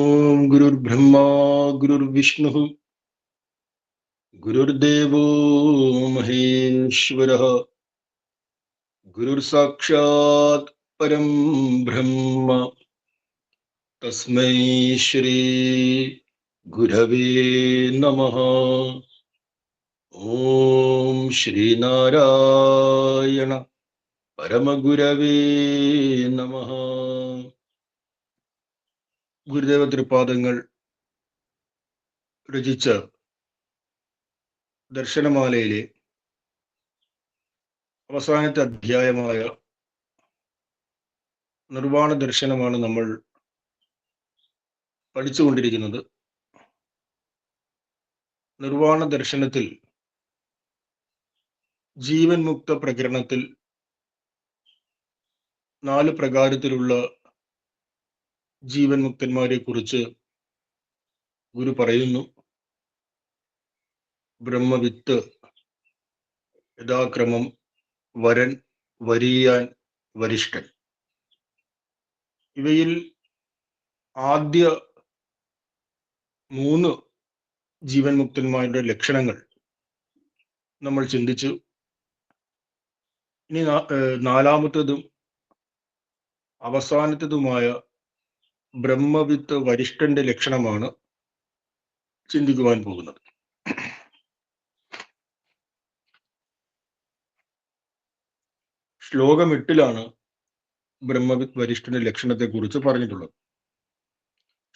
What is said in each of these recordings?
ओम गुरुर्ब्रह्मा गुरुर्विष्णु गुरुर्देवो महेश्वरः गुरुर्साक्षात् परं ब्रह्म तस्मै श्री गुरवे नमः। ओम श्रीनारायण परमगुरवे नमः. ഗുരുദേവ തൃപാദങ്ങൾ രചിച്ച ദർശനമാലയിലെ അവസാനത്തെ അധ്യായമായ നിർവാണ ദർശനമാണ് നമ്മൾ പഠിച്ചുകൊണ്ടിരിക്കുന്നത്. നിർവാണ ദർശനത്തിൽ ജീവൻ മുക്ത പ്രകരണത്തിൽ 4 പ്രകാരത്തിലുള്ള ജീവൻ മുക്തന്മാരെ കുറിച്ച് ഗുരു പറയുന്നു. ബ്രഹ്മവിത്ത്, യഥാക്രമം, വരൻ, വരീയാൻ, വരിഷ്ഠൻ. ഇവയിൽ ആദ്യ 3 ജീവൻ മുക്തന്മാരുടെ ലക്ഷണങ്ങൾ നമ്മൾ ചിന്തിച്ചു. ഇനി നാലാമത്തതും അവസാനത്തതുമായ ബ്രഹ്മവിത്ത് വരിഷ്ഠന്റെ ലക്ഷണമാണ് ചിന്തിക്കുവാൻ പോകുന്നത്. ശ്ലോകം 8 ബ്രഹ്മവിത്ത് വരിഷ്ഠന്റെ ലക്ഷണത്തെ കുറിച്ച് പറഞ്ഞിട്ടുള്ളത്.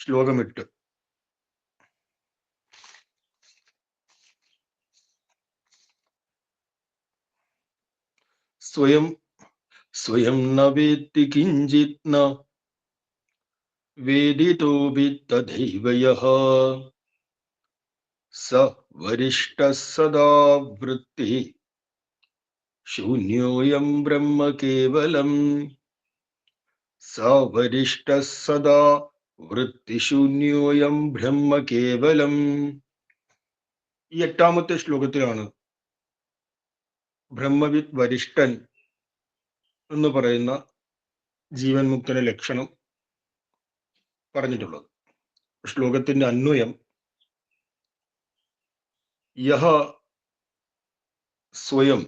ശ്ലോകം 8. സ്വയം സ്വയം ന വേത്തി കിഞ്ചിത് ന വേദിതോപി തഥൈവ യഃ സ വരിഷ്ഠഃ സദാ വൃത്തി ശൂന്യോയം ബ്രഹ്മ കേവലം. സ വരിഷ്ഠഃ സദാ വൃത്തിശൂന്യോയം ബ്രഹ്മ കേവലം. ഈ 8ാമത്തെ ശ്ലോകത്തിലാണ് ബ്രഹ്മവിത്ത് വരിഷ്ഠൻ എന്ന് പറയുന്ന ജീവൻ മുക്തന്റെ ലക്ഷണം പറഞ്ഞിട്ടുള്ളത്. ശ്ലോകത്തിന്റെ അന്വയം യഹ സ്വയം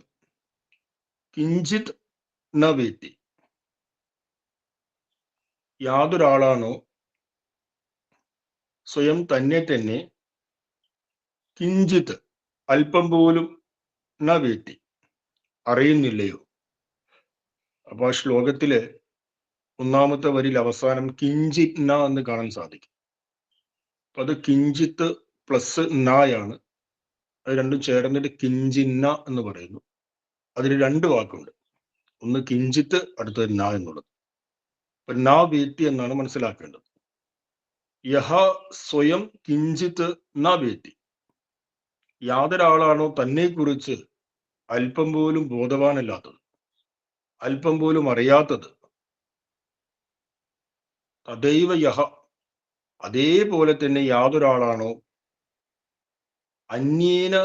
കിഞ്ചിത് ന വേത്തി, യാതൊരാളാണോ സ്വയം തന്നെ കിഞ്ചിത് അല്പം പോലും ന വേത്തി അറിയുന്നില്ലയോ. അപ്പൊ ആ ശ്ലോകത്തില് 1ാമത്തെ വരിയിൽ അവസാനം കിഞ്ചിത് ന എന്ന് കാണാൻ സാധിക്കും. അപ്പൊ അത് കിഞ്ചിത്ത് പ്ലസ് നായാണ്. അത് രണ്ടും ചേർന്നിട്ട് കിഞ്ചിന്ന എന്ന് പറയുന്നു. അതിൽ 2 വാക്കുണ്ട്. ഒന്ന് കിഞ്ചിത്ത്, അടുത്തത് ന എന്നുള്ളത്. അപ്പൊ ന വേത്തി എന്നാണ് മനസ്സിലാക്കേണ്ടത്. യഹ സ്വയം കിഞ്ചിത്ത് ന വേത്തി, യാതൊരാളാണോ തന്നെ കുറിച്ച് അല്പം പോലും ബോധവാനല്ലാത്തത്, അല്പം പോലും അറിയാത്തത്, തദൈവ യഹ, അതേപോലെ തന്നെ യാതൊരാളാണോ അന്യേന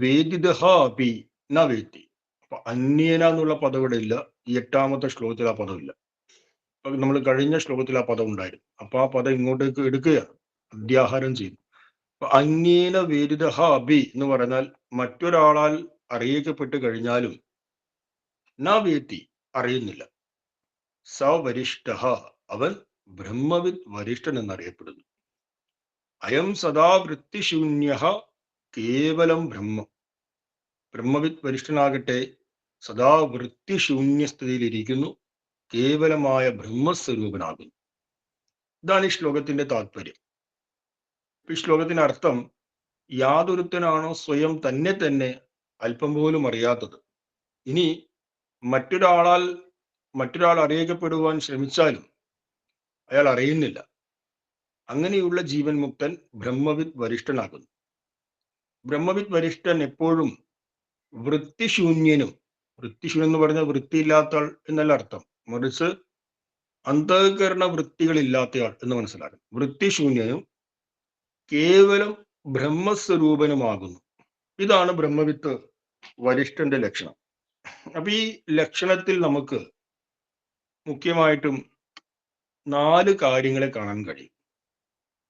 വേദിതഃ അപി ന വേത്തി. അപ്പൊ അന്യേന എന്നുള്ള പദം ഇവിടെ ഇല്ല. ഈ 8ാമത്തെ ശ്ലോകത്തിൽ ആ പദമില്ല. അപ്പൊ നമ്മൾ കഴിഞ്ഞ ശ്ലോകത്തിൽ ആ പദം ഉണ്ടായിരുന്നു. അപ്പൊ ആ പദം ഇങ്ങോട്ടേക്ക് എടുക്കുകയാണ്, അധ്യാഹാരം ചെയ്തു. അപ്പൊ അന്യേന വേദിതഃ അപി എന്ന് പറഞ്ഞാൽ മറ്റൊരാളാൽ അറിയിക്കപ്പെട്ട് കഴിഞ്ഞാലും ന വേത്തി അറിയുന്നില്ല. സ വരിഷ്ഠഃ, അവൻ ബ്രഹ്മവിത്ത് വരിഷ്ഠൻ എന്നറിയപ്പെടുന്നു. അയം സദാ വൃത്തിശൂന്യഃ കേവലം ബ്രഹ്മം. ബ്രഹ്മവിത്ത് വരിഷ്ഠനാകട്ടെ സദാ വൃത്തിശൂന്യസ്ഥിതിയിലിരിക്കുന്നു, കേവലമായ ബ്രഹ്മസ്വരൂപനാകുന്നു. ഇതാണ് ഈ ശ്ലോകത്തിന്റെ താല്പര്യം. ഈ ശ്ലോകത്തിന്റെ അർത്ഥം, യാതൊരുത്തനാണോ സ്വയം തന്നെ അല്പം പോലും അറിയാത്തത്, ഇനി മറ്റൊരാൾ അറിയിക്കപ്പെടുവാൻ ശ്രമിച്ചാലും അയാൾ അറിയുന്നില്ല, അങ്ങനെയുള്ള ജീവൻ മുക്തൻ ബ്രഹ്മവിത്ത് വരിഷ്ഠനാകുന്നു. ബ്രഹ്മവിത്ത് വരിഷ്ഠൻ എപ്പോഴും വൃത്തിശൂന്യനും, വൃത്തിശൂന്യം എന്ന് പറഞ്ഞാൽ വൃത്തിയില്ലാത്ത ആൾ എന്നല്ല അർത്ഥം, മറിച്ച് അന്തःകരണ വൃത്തികളില്ലാത്തയാൾ എന്ന് മനസ്സിലാക്കണം. വൃത്തിശൂന്യനും കേവലം ബ്രഹ്മസ്വരൂപനുമാകുന്നു. ഇതാണ് ബ്രഹ്മവിത്ത് വരിഷ്ഠന്റെ ലക്ഷണം. അപ്പൊ ഈ ലക്ഷണത്തിൽ നമുക്ക് മുഖ്യമായിട്ടും 4 കാര്യങ്ങളെ കാണാൻ കഴിയും.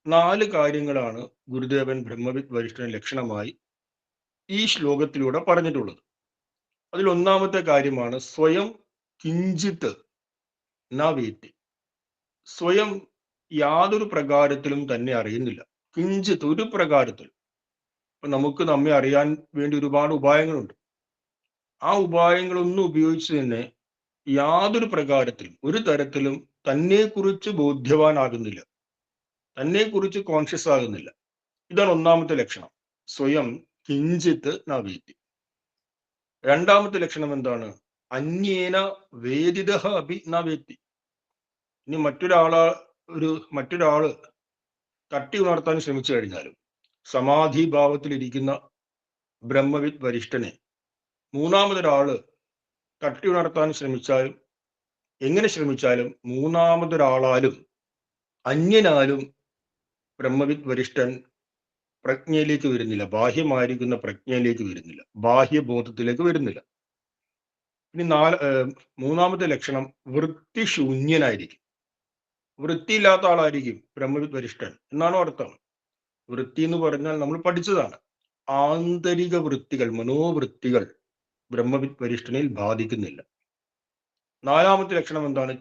4 കാര്യങ്ങളാണ് ഗുരുദേവൻ ബ്രഹ്മവിദ് വരിഷ്ഠന് ലക്ഷണമായി ഈ ശ്ലോകത്തിലൂടെ പറഞ്ഞിട്ടുള്ളത്. അതിൽ ഒന്നാമത്തെ കാര്യമാണ് സ്വയം കിഞ്ചിത്ത് ന വേത്തി. സ്വയം യാതൊരു പ്രകാരത്തിലും തന്നെ അറിയുന്നില്ല. കിഞ്ചിത്ത് ഒരു പ്രകാരത്തിൽ. ഇപ്പൊ നമുക്ക് നമ്മെ അറിയാൻ വേണ്ടി ഒരുപാട് ഉപായങ്ങളുണ്ട്. ആ ഉപായങ്ങളൊന്നും ഉപയോഗിച്ച് തന്നെ യാതൊരു പ്രകാരത്തിലും ഒരു തരത്തിലും തന്നെക്കുറിച്ച് ബോധ്യവാനാകുന്നില്ല. തന്നെക്കുറിച്ച് കോൺഷ്യസ് ആകുന്നില്ല. ഇതാണ് ഒന്നാമത്തെ ലക്ഷണം. സ്വയം കിഞ്ചിത്ത് ന വേത്തി. രണ്ടാമത്തെ ലക്ഷണം എന്താണ്? അന്യേന വേദിതഃ അപി ന വേത്തി. ഇനി മറ്റൊരാള് തട്ടി ഉണർത്താൻ ശ്രമിച്ചു കഴിഞ്ഞാലും സമാധി ഭാവത്തിലിരിക്കുന്ന ബ്രഹ്മവിദ് വരിഷ്ഠനെ മൂന്നാമതൊരാള് തട്ടി ഉണർത്താൻ ശ്രമിച്ചാലും എങ്ങനെ ശ്രമിച്ചാലും മൂന്നാമതൊരാളാലും അന്യനാലും ബ്രഹ്മവിദ് വരിഷ്ഠൻ പ്രജ്ഞയിലേക്ക് വരുന്നില്ല. ബാഹ്യമായിരിക്കുന്ന പ്രജ്ഞയിലേക്ക് വരുന്നില്ല. ബാഹ്യബോധത്തിലേക്ക് വരുന്നില്ല. ഇനി മൂന്നാമത്തെ ലക്ഷണം വൃത്തിശൂന്യനായിരിക്കും. വൃത്തിയില്ലാത്ത ആളായിരിക്കും ബ്രഹ്മവിദ് വരിഷ്ഠൻ എന്നാണോ അർത്ഥം? വൃത്തി എന്ന് പറഞ്ഞാൽ നമ്മൾ പഠിച്ചതാണ്. ആന്തരിക വൃത്തികൾ, മനോവൃത്തികൾ ബ്രഹ്മവിദ് വരിഷ്ഠനിൽ ബാധിക്കുന്നില്ല. നാലാമത്തെ ലക്ഷണം എന്താണ്?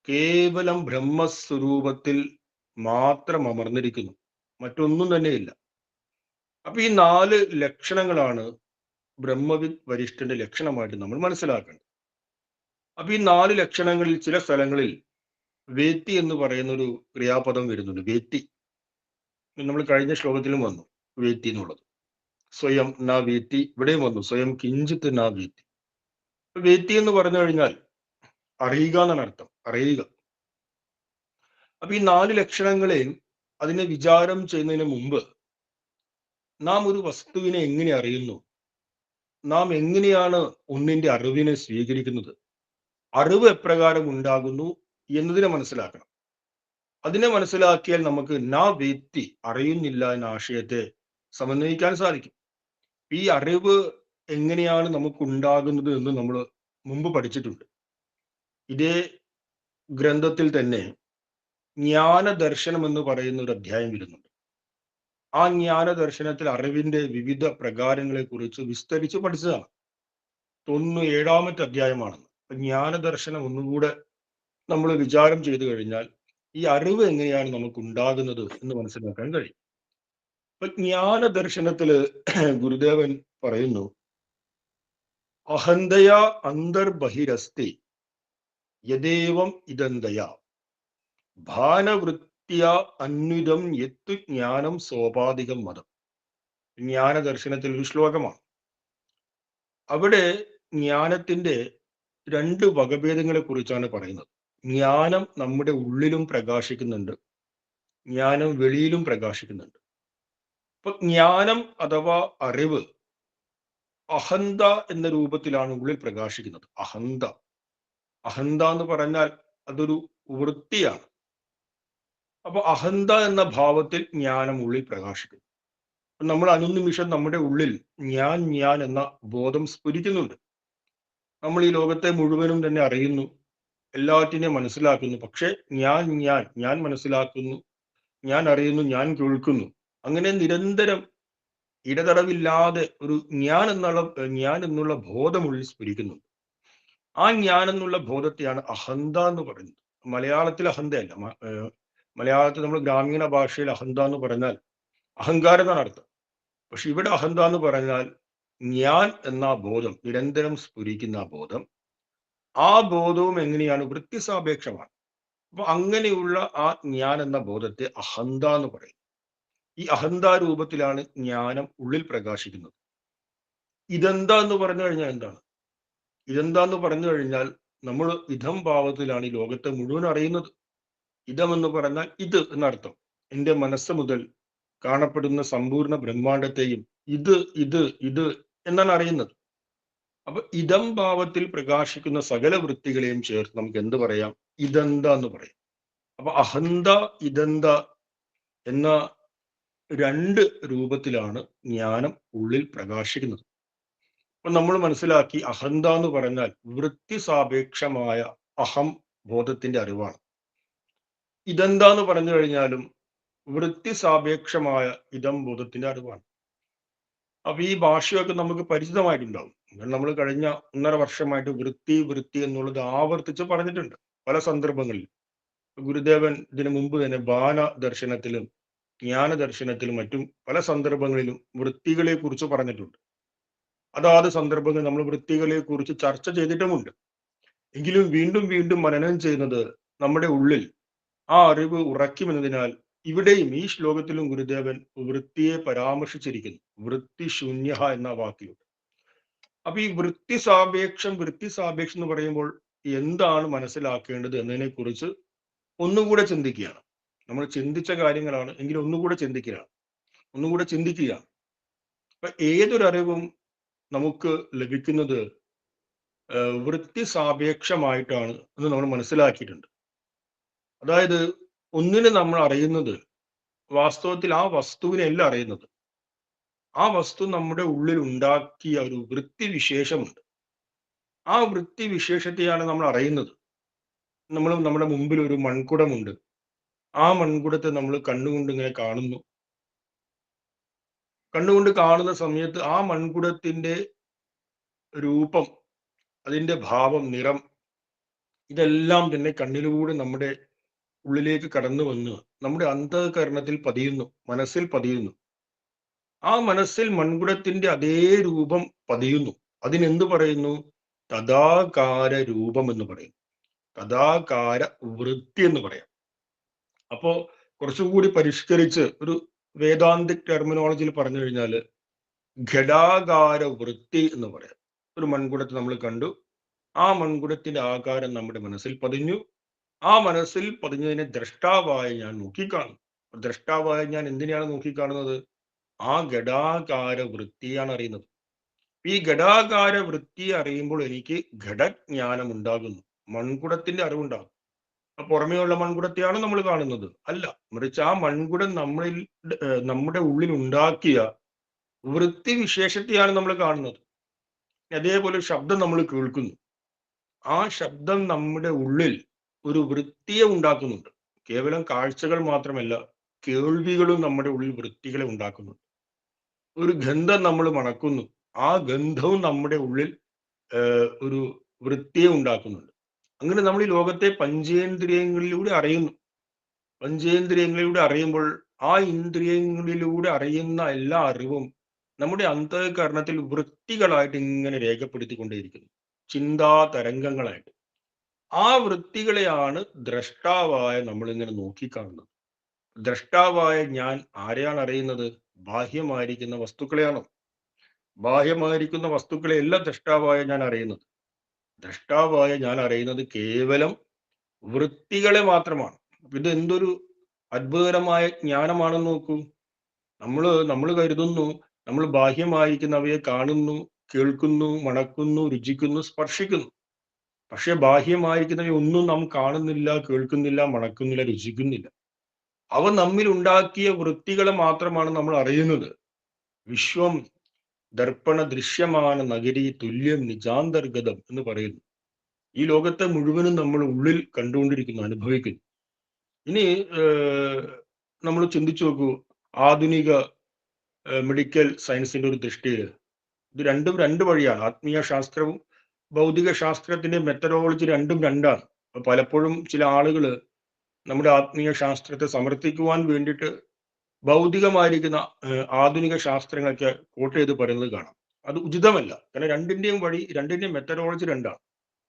കേവലം ബ്രഹ്മസ്വരൂപത്തിൽ മാത്രം അമർന്നിരിക്കുന്നു. മറ്റൊന്നും തന്നെയില്ല. അപ്പൊ ഈ 4 ലക്ഷണങ്ങളാണ് ബ്രഹ്മവിദ് വരിഷ്ഠന്റെ ലക്ഷണമായിട്ട് നമ്മൾ മനസ്സിലാക്കേണ്ടത്. അപ്പൊ ഈ 4 ലക്ഷണങ്ങളിൽ ചില സ്ഥലങ്ങളിൽ വേത്തി എന്ന് പറയുന്ന ഒരു ക്രിയാപദം വരുന്നുണ്ട്. വേത്തി നമ്മൾ കഴിഞ്ഞ ശ്ലോകത്തിലും വന്നു വേത്തി എന്നുള്ളത്. സ്വയം ന വേത്തി, ഇവിടെയും വന്നു സ്വയം കിഞ്ചിത്ത് ന വേത്തി. വേത്തി എന്ന് പറഞ്ഞു കഴിഞ്ഞാൽ അറിയുക എന്നാണ് അർത്ഥം. അറിയുക. അപ്പൊ ഈ 4 ലക്ഷണങ്ങളെയും അതിനെ വിചാരം ചെയ്യുന്നതിന് മുമ്പ് നാം ഒരു വസ്തുവിനെ എങ്ങനെ അറിയുന്നു, നാം എങ്ങനെയാണ് ഒന്നിന്റെ അറിവിനെ സ്വീകരിക്കുന്നത്, അറിവ് എപ്രകാരം ഉണ്ടാകുന്നു എന്നതിനെ മനസ്സിലാക്കണം. അതിനെ മനസ്സിലാക്കിയാൽ നമുക്ക് നാ വേത്തി, അറിയുന്നില്ല എന്ന ആശയത്തെ സമന്വയിക്കാൻ സാധിക്കും. ഈ അറിവ് എങ്ങനെയാണ് നമുക്ക് ഉണ്ടാകുന്നത് എന്ന് നമ്മൾ മുമ്പ് പഠിച്ചിട്ടുണ്ട്. ഇതേ ഗ്രന്ഥത്തിൽ തന്നെ ജ്ഞാനദർശനം എന്ന് പറയുന്ന ഒരു അധ്യായം വരുന്നുണ്ട്. ആ ജ്ഞാനദർശനത്തിൽ അറിവിന്റെ വിവിധ പ്രകാരങ്ങളെ കുറിച്ച് വിസ്തരിച്ച് പഠിച്ചതാണ്. 97ാമത്തെ അധ്യായമാണെന്ന്. ജ്ഞാനദർശനം ഒന്നുകൂടെ നമ്മൾ വിചാരം ചെയ്തു കഴിഞ്ഞാൽ ഈ അറിവ് എങ്ങനെയാണ് നമുക്ക് ഉണ്ടാകുന്നത് എന്ന് മനസ്സിലാക്കാൻ കഴിയും. അപ്പൊ ജ്ഞാനദർശനത്തില് ഗുരുദേവൻ പറയുന്നു, അഹന്തയാ അന്തർബഹിരസ്തി യദേവം ഇദന്തയാ ഭാനവൃത്യ അന്വിതം യത്തു ജ്ഞാനം സോപാധികം മതം. ജ്ഞാനദർശനത്തിൽ ഒരു ശ്ലോകമാണ്. അവിടെ ജ്ഞാനത്തിന്റെ 2 വകഭേദങ്ങളെ കുറിച്ചാണ് പറയുന്നത്. ജ്ഞാനം നമ്മുടെ ഉള്ളിലും പ്രകാശിക്കുന്നുണ്ട്, ജ്ഞാനം വെളിയിലും പ്രകാശിക്കുന്നുണ്ട്. അപ്പൊ ജ്ഞാനം അഥവാ അറിവ് അഹന്ത എന്ന രൂപത്തിലാണ് ഉള്ളിൽ പ്രകാശിക്കുന്നത്. അഹന്ത എന്ന് പറഞ്ഞാൽ അതൊരു വൃത്തിയാണ്. അപ്പൊ അഹന്ത എന്ന ഭാവത്തിൽ ജ്ഞാനം ഉള്ളിൽ പ്രകാശിക്കുന്നു. നമ്മൾ അനുനിമിഷം നമ്മുടെ ഉള്ളിൽ ഞാൻ എന്ന ബോധം സ്ഫുരിക്കുന്നുണ്ട്. നമ്മൾ ഈ ലോകത്തെ മുഴുവനും തന്നെ അറിയുന്നു, എല്ലാറ്റിനെയും മനസ്സിലാക്കുന്നു. പക്ഷെ ഞാൻ മനസ്സിലാക്കുന്നു, ഞാൻ അറിയുന്നു, ഞാൻ കേൾക്കുന്നു. അങ്ങനെ നിരന്തരം ഇടതടവില്ലാതെ ഒരു ഞാൻ എന്നുള്ള ബോധമുള്ളിൽ സ്ഫുരിക്കുന്നുണ്ട്. ആ ഞാൻ എന്നുള്ള ബോധത്തെയാണ് അഹന്ത എന്ന് പറയുന്നത്. മലയാളത്തിൽ അഹന്തയല്ല. മലയാളത്തിൽ നമ്മൾ ഗ്രാമീണ ഭാഷയിൽ അഹന്ത എന്ന് പറഞ്ഞാൽ അഹങ്കാരം എന്നാണ് അർത്ഥം. പക്ഷെ ഇവിടെ അഹന്ത എന്ന് പറഞ്ഞാൽ ഞാൻ എന്ന ബോധം, നിരന്തരം സ്ഫുരിക്കുന്ന ആ ബോധം. ആ ബോധവും എങ്ങനെയാണ്? വൃത്തിസാപേക്ഷമാണ്. അപ്പൊ അങ്ങനെയുള്ള ആ ഞാൻ എന്ന ബോധത്തെ അഹന്ത എന്ന് പറയും. ഈ അഹന്ത രൂപത്തിലാണ് ജ്ഞാനം ഉള്ളിൽ പ്രകാശിക്കുന്നത്. ഇതെന്താ എന്ന് പറഞ്ഞു കഴിഞ്ഞാൽ എന്താണ്? ഇതെന്താന്ന് പറഞ്ഞു കഴിഞ്ഞാൽ നമ്മൾ ഇതം ഭാവത്തിലാണ് ഈ ലോകത്തെ മുഴുവൻ അറിയുന്നത്. ഇതം എന്ന് പറഞ്ഞാൽ ഇത് എന്നർത്ഥം. എൻ്റെ മനസ്സ് മുതൽ കാണപ്പെടുന്ന സമ്പൂർണ്ണ ബ്രഹ്മാണ്ടത്തെയും ഇത് എന്നാണ് അറിയുന്നത്. അപ്പൊ ഇതം ഭാവത്തിൽ പ്രകാശിക്കുന്ന സകല വൃത്തികളെയും ചേർത്ത് നമുക്ക് എന്ത് പറയാം? ഇതെന്താ എന്ന് പറയാം. അപ്പൊ അഹന്ത ഇതെന്ത എന്ന 2 രൂപത്തിലാണ് ജ്ഞാനം ഉള്ളിൽ പ്രകാശിക്കുന്നത്. അപ്പൊ നമ്മൾ മനസ്സിലാക്കി അഹന്ത എന്ന് പറഞ്ഞാൽ വൃത്തി സാപേക്ഷമായ അഹം ബോധത്തിന്റെ അറിവാണ്. ഇതെന്താന്ന് പറഞ്ഞു കഴിഞ്ഞാലും വൃത്തി സാപേക്ഷമായ ഇതം ബോധത്തിന്റെ അറിവാണ്. അപ്പൊ ഈ ഭാഷയൊക്കെ നമുക്ക് പരിചിതമായിട്ടുണ്ടാവും. നമ്മൾ കഴിഞ്ഞ 1.5 വർഷമായിട്ട് വൃത്തി വൃത്തി എന്നുള്ളത് ആവർത്തിച്ച് പറഞ്ഞിട്ടുണ്ട് പല സന്ദർഭങ്ങളിൽ. ഗുരുദേവൻ ഇതിനു മുമ്പ് തന്നെ ബാല ദർശനത്തിലും ജ്ഞാന ദർശനത്തിലും മറ്റും പല സന്ദർഭങ്ങളിലും വൃത്തികളെ കുറിച്ച് പറഞ്ഞിട്ടുണ്ട്. അതാത് സന്ദർഭങ്ങളിൽ നമ്മൾ വൃത്തികളെ കുറിച്ച് ചർച്ച ചെയ്തിട്ടുമുണ്ട്. എങ്കിലും വീണ്ടും വീണ്ടും മനനം ചെയ്യുന്നത് നമ്മുടെ ഉള്ളിൽ ആ അറിവ് ഉറയ്ക്കുമെന്നതിനാൽ ഇവിടെയും ഈ ശ്ലോകത്തിലും ഗുരുദേവൻ വൃത്തിയെ പരാമർശിച്ചിരിക്കുന്നു. വൃത്തി ശൂന്യ എന്ന വാക്കിലുണ്ട്. അപ്പൊ ഈ വൃത്തി സാപേക്ഷം എന്ന് പറയുമ്പോൾ എന്താണ് മനസ്സിലാക്കേണ്ടത് എന്നതിനെ കുറിച്ച് ഒന്നുകൂടെ ചിന്തിക്കുകയാണ്. നമ്മൾ ചിന്തിച്ച കാര്യങ്ങളാണ് എങ്കിലും ഒന്നുകൂടെ ചിന്തിക്കുകയാണ്. അപ്പൊ ഏതൊരറിവും നമുക്ക് ലഭിക്കുന്നത് വൃത്തി സാപേക്ഷമായിട്ടാണ് എന്ന് നമ്മൾ മനസ്സിലാക്കിയിട്ടുണ്ട്. അതായത് ഒന്നിനെ നമ്മൾ അറിയുന്നത് വാസ്തവത്തിൽ ആ വസ്തുവിനെ അല്ല അറിയുന്നത്. ആ വസ്തു നമ്മുടെ ഉള്ളിൽ ഉണ്ടാക്കിയ ഒരു വൃത്തി വിശേഷമുണ്ട്. ആ വൃത്തി വിശേഷത്തെയാണ് നമ്മൾ അറിയുന്നത്. നമ്മുടെ മുമ്പിൽ ഒരു മൺകുടമുണ്ട്. ആ മൺകുടത്തെ നമ്മൾ കണ്ണുകൊണ്ട് ഇങ്ങനെ കാണുന്നു. കണ്ണുകൊണ്ട് കാണുന്ന സമയത്ത് ആ മൺകുടത്തിന്റെ രൂപം, അതിന്റെ ഭാവം, നിറം ഇതെല്ലാം തന്നെ കണ്ണിലൂടെ നമ്മുടെ ഉള്ളിലേക്ക് കടന്നു വന്ന് നമ്മുടെ അന്തःകരണത്തിൽ പതിയുന്നു, മനസ്സിൽ പതിയുന്നു. ആ മനസ്സിൽ മൺകുടത്തിന്റെ അതേ രൂപം പതിയുന്നു. അതിനെന്ത് പറയുന്നു? തഥാകാര രൂപം എന്ന് പറയുന്നു. തഥാകാര വൃത്തി എന്ന് പറയാം. അപ്പോ കുറച്ചുകൂടി പരിഷ്കരിച്ച് ഒരു വേദാന്തിക് ടെർമിനോളജിയിൽ പറഞ്ഞു കഴിഞ്ഞാൽ ഘടാകാര വൃത്തി എന്ന് പറയാം. ഒരു മൺകുടത്തെ നമ്മൾ കണ്ടു. ആ മൺകുടത്തിന്റെ ആകാരം നമ്മുടെ മനസ്സിൽ പതിഞ്ഞു. ആ മനസ്സിൽ പതിഞ്ഞതിനെ ദ്രഷ്ടാവായ ഞാൻ നോക്കിക്കാണും. ദ്രഷ്ടാവായ ഞാൻ എന്തിനെയാണ് നോക്കിക്കാണുന്നത്? ആ ഘടാകാര വൃത്തിയാണ് അറിയുന്നത്. ഈ ഘടാകാര വൃത്തിയെ അറിയുമ്പോൾ എനിക്ക് ഘടജ്ഞാനം ഉണ്ടാകുന്നു, മൺകുടത്തിന്റെ അറിവുണ്ടാകും. പുറമേയുള്ള മൺകുടത്തെയാണ് നമ്മൾ കാണുന്നത്? അല്ല, മറിച്ച് ആ മൺകുടം നമ്മുടെ ഉള്ളിൽ ഉണ്ടാക്കിയ വൃത്തി വിശേഷത്തെയാണ് നമ്മൾ കാണുന്നത്. അതേപോലെ ശബ്ദം നമ്മൾ കേൾക്കുന്നു. ആ ശബ്ദം നമ്മുടെ ഉള്ളിൽ ഒരു വൃത്തിയെ ഉണ്ടാക്കുന്നുണ്ട്. കേവലം കാഴ്ചകൾ മാത്രമല്ല, കേൾവികളും നമ്മുടെ ഉള്ളിൽ വൃത്തികളെ ഉണ്ടാക്കുന്നുണ്ട്. ഒരു ഗന്ധം നമ്മൾ മണക്കുന്നു. ആ ഗന്ധവും നമ്മുടെ ഉള്ളിൽ ഒരു വൃത്തിയെ ഉണ്ടാക്കുന്നുണ്ട്. അങ്ങനെ നമ്മൾ ഈ ലോകത്തെ പഞ്ചേന്ദ്രിയങ്ങളിലൂടെ അറിയുന്നു. പഞ്ചേന്ദ്രിയങ്ങളിലൂടെ അറിയുമ്പോൾ ആ ഇന്ദ്രിയങ്ങളിലൂടെ അറിയുന്ന എല്ലാ അറിവും നമ്മുടെ അന്തःകരണത്തിൽ വൃത്തികളായിട്ട് ഇങ്ങനെ രേഖപ്പെടുത്തിക്കൊണ്ടേയിരിക്കുന്നു. ചിന്താ തരംഗങ്ങളായിട്ട്. ആ വൃത്തികളെയാണ് ദ്രഷ്ടാവായ നമ്മളിങ്ങനെ നോക്കിക്കാണുന്നത്. ദ്രഷ്ടാവായ ഞാൻ ആരെയാണ് അറിയുന്നത്? ബാഹ്യമായിരിക്കുന്ന വസ്തുക്കളെയാണോ? ബാഹ്യമായിരിക്കുന്ന വസ്തുക്കളെയല്ല ദ്രഷ്ടാവായ ഞാൻ അറിയുന്നത്. ദ്രഷ്ടാവായ ഞാൻ അറിയുന്നത് കേവലം വൃത്തികളെ മാത്രമാണ്. ഇത് എന്തൊരു അത്ഭുതകരമായ ജ്ഞാനമാണെന്ന് നോക്കൂ. നമ്മൾ കരുതുന്നു നമ്മൾ ബാഹ്യമായിരിക്കുന്നവയെ കാണുന്നു, കേൾക്കുന്നു, മണക്കുന്നു, രുചിക്കുന്നു, സ്പർശിക്കുന്നു. പക്ഷെ ബാഹ്യമായിരിക്കുന്നവയെ ഒന്നും നാം കാണുന്നില്ല, കേൾക്കുന്നില്ല, മണക്കുന്നില്ല, രുചിക്കുന്നില്ല. അവ നമ്മിൽ ഉണ്ടാക്കിയ വൃത്തികളെ മാത്രമാണ് നമ്മൾ അറിയുന്നത്. വിശ്വം ദർപ്പണ ദൃശ്യമാണ് നഗരി തുല്യം നിജാന്തർഗതം എന്ന് പറയുന്നു. ഈ ലോകത്തെ മുഴുവനും നമ്മൾ ഉള്ളിൽ കണ്ടുകൊണ്ടിരിക്കുന്നു, അനുഭവിക്കുന്നു. ഇനി നമ്മൾ ചിന്തിച്ചു നോക്കൂ, ആധുനിക മെഡിക്കൽ സയൻസിന്റെ ഒരു ദൃഷ്ടിയിൽ ഇത് രണ്ടും രണ്ട് വഴിയാണ്. ആത്മീയ ശാസ്ത്രവും ഭൗതിക ശാസ്ത്രത്തിന്റെ മെത്തഡോളജി രണ്ടും രണ്ടാണ്. പലപ്പോഴും ചില ആളുകൾ നമ്മുടെ ആത്മീയ ശാസ്ത്രത്തെ സമർത്ഥിക്കുവാൻ വേണ്ടിയിട്ട് ഭൗതികമായിരിക്കുന്ന ആധുനിക ശാസ്ത്രങ്ങളൊക്കെ കോട്ട് ചെയ്ത് പറയുന്നത് കാണാം. അത് ഉചിതമല്ല. കാരണം രണ്ടിന്റെയും മെത്തഡോളജി രണ്ടാണ്.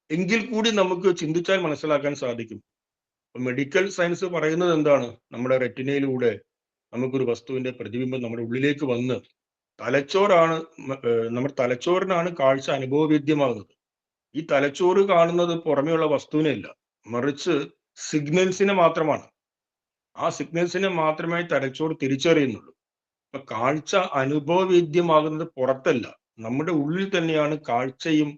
എങ്കിൽ കൂടി നമുക്ക് ചിന്തിച്ചാൽ മനസ്സിലാക്കാൻ സാധിക്കും. മെഡിക്കൽ സയൻസ് പറയുന്നത് എന്താണ്? നമ്മുടെ റെറ്റിനയിലൂടെ നമുക്കൊരു വസ്തുവിന്റെ പ്രതിബിംബം നമ്മുടെ ഉള്ളിലേക്ക് വന്ന് നമ്മുടെ തലച്ചോറിനാണ് കാഴ്ച അനുഭവവേദ്യമാകുന്നത്. ഈ തലച്ചോറ് കാണുന്നത് പുറമെയുള്ള വസ്തുവിനെ അല്ല, മറിച്ച് സിഗ്നൽസിനെ മാത്രമാണ്. ആ സിഗ്നൽസിനെ മാത്രമേ തലച്ചോറ് തിരിച്ചറിയുന്നുള്ളൂ. അപ്പൊ കാഴ്ച അനുഭവവേദ്യമാകുന്നത് പുറത്തല്ല, നമ്മുടെ ഉള്ളിൽ തന്നെയാണ്. കാഴ്ചയും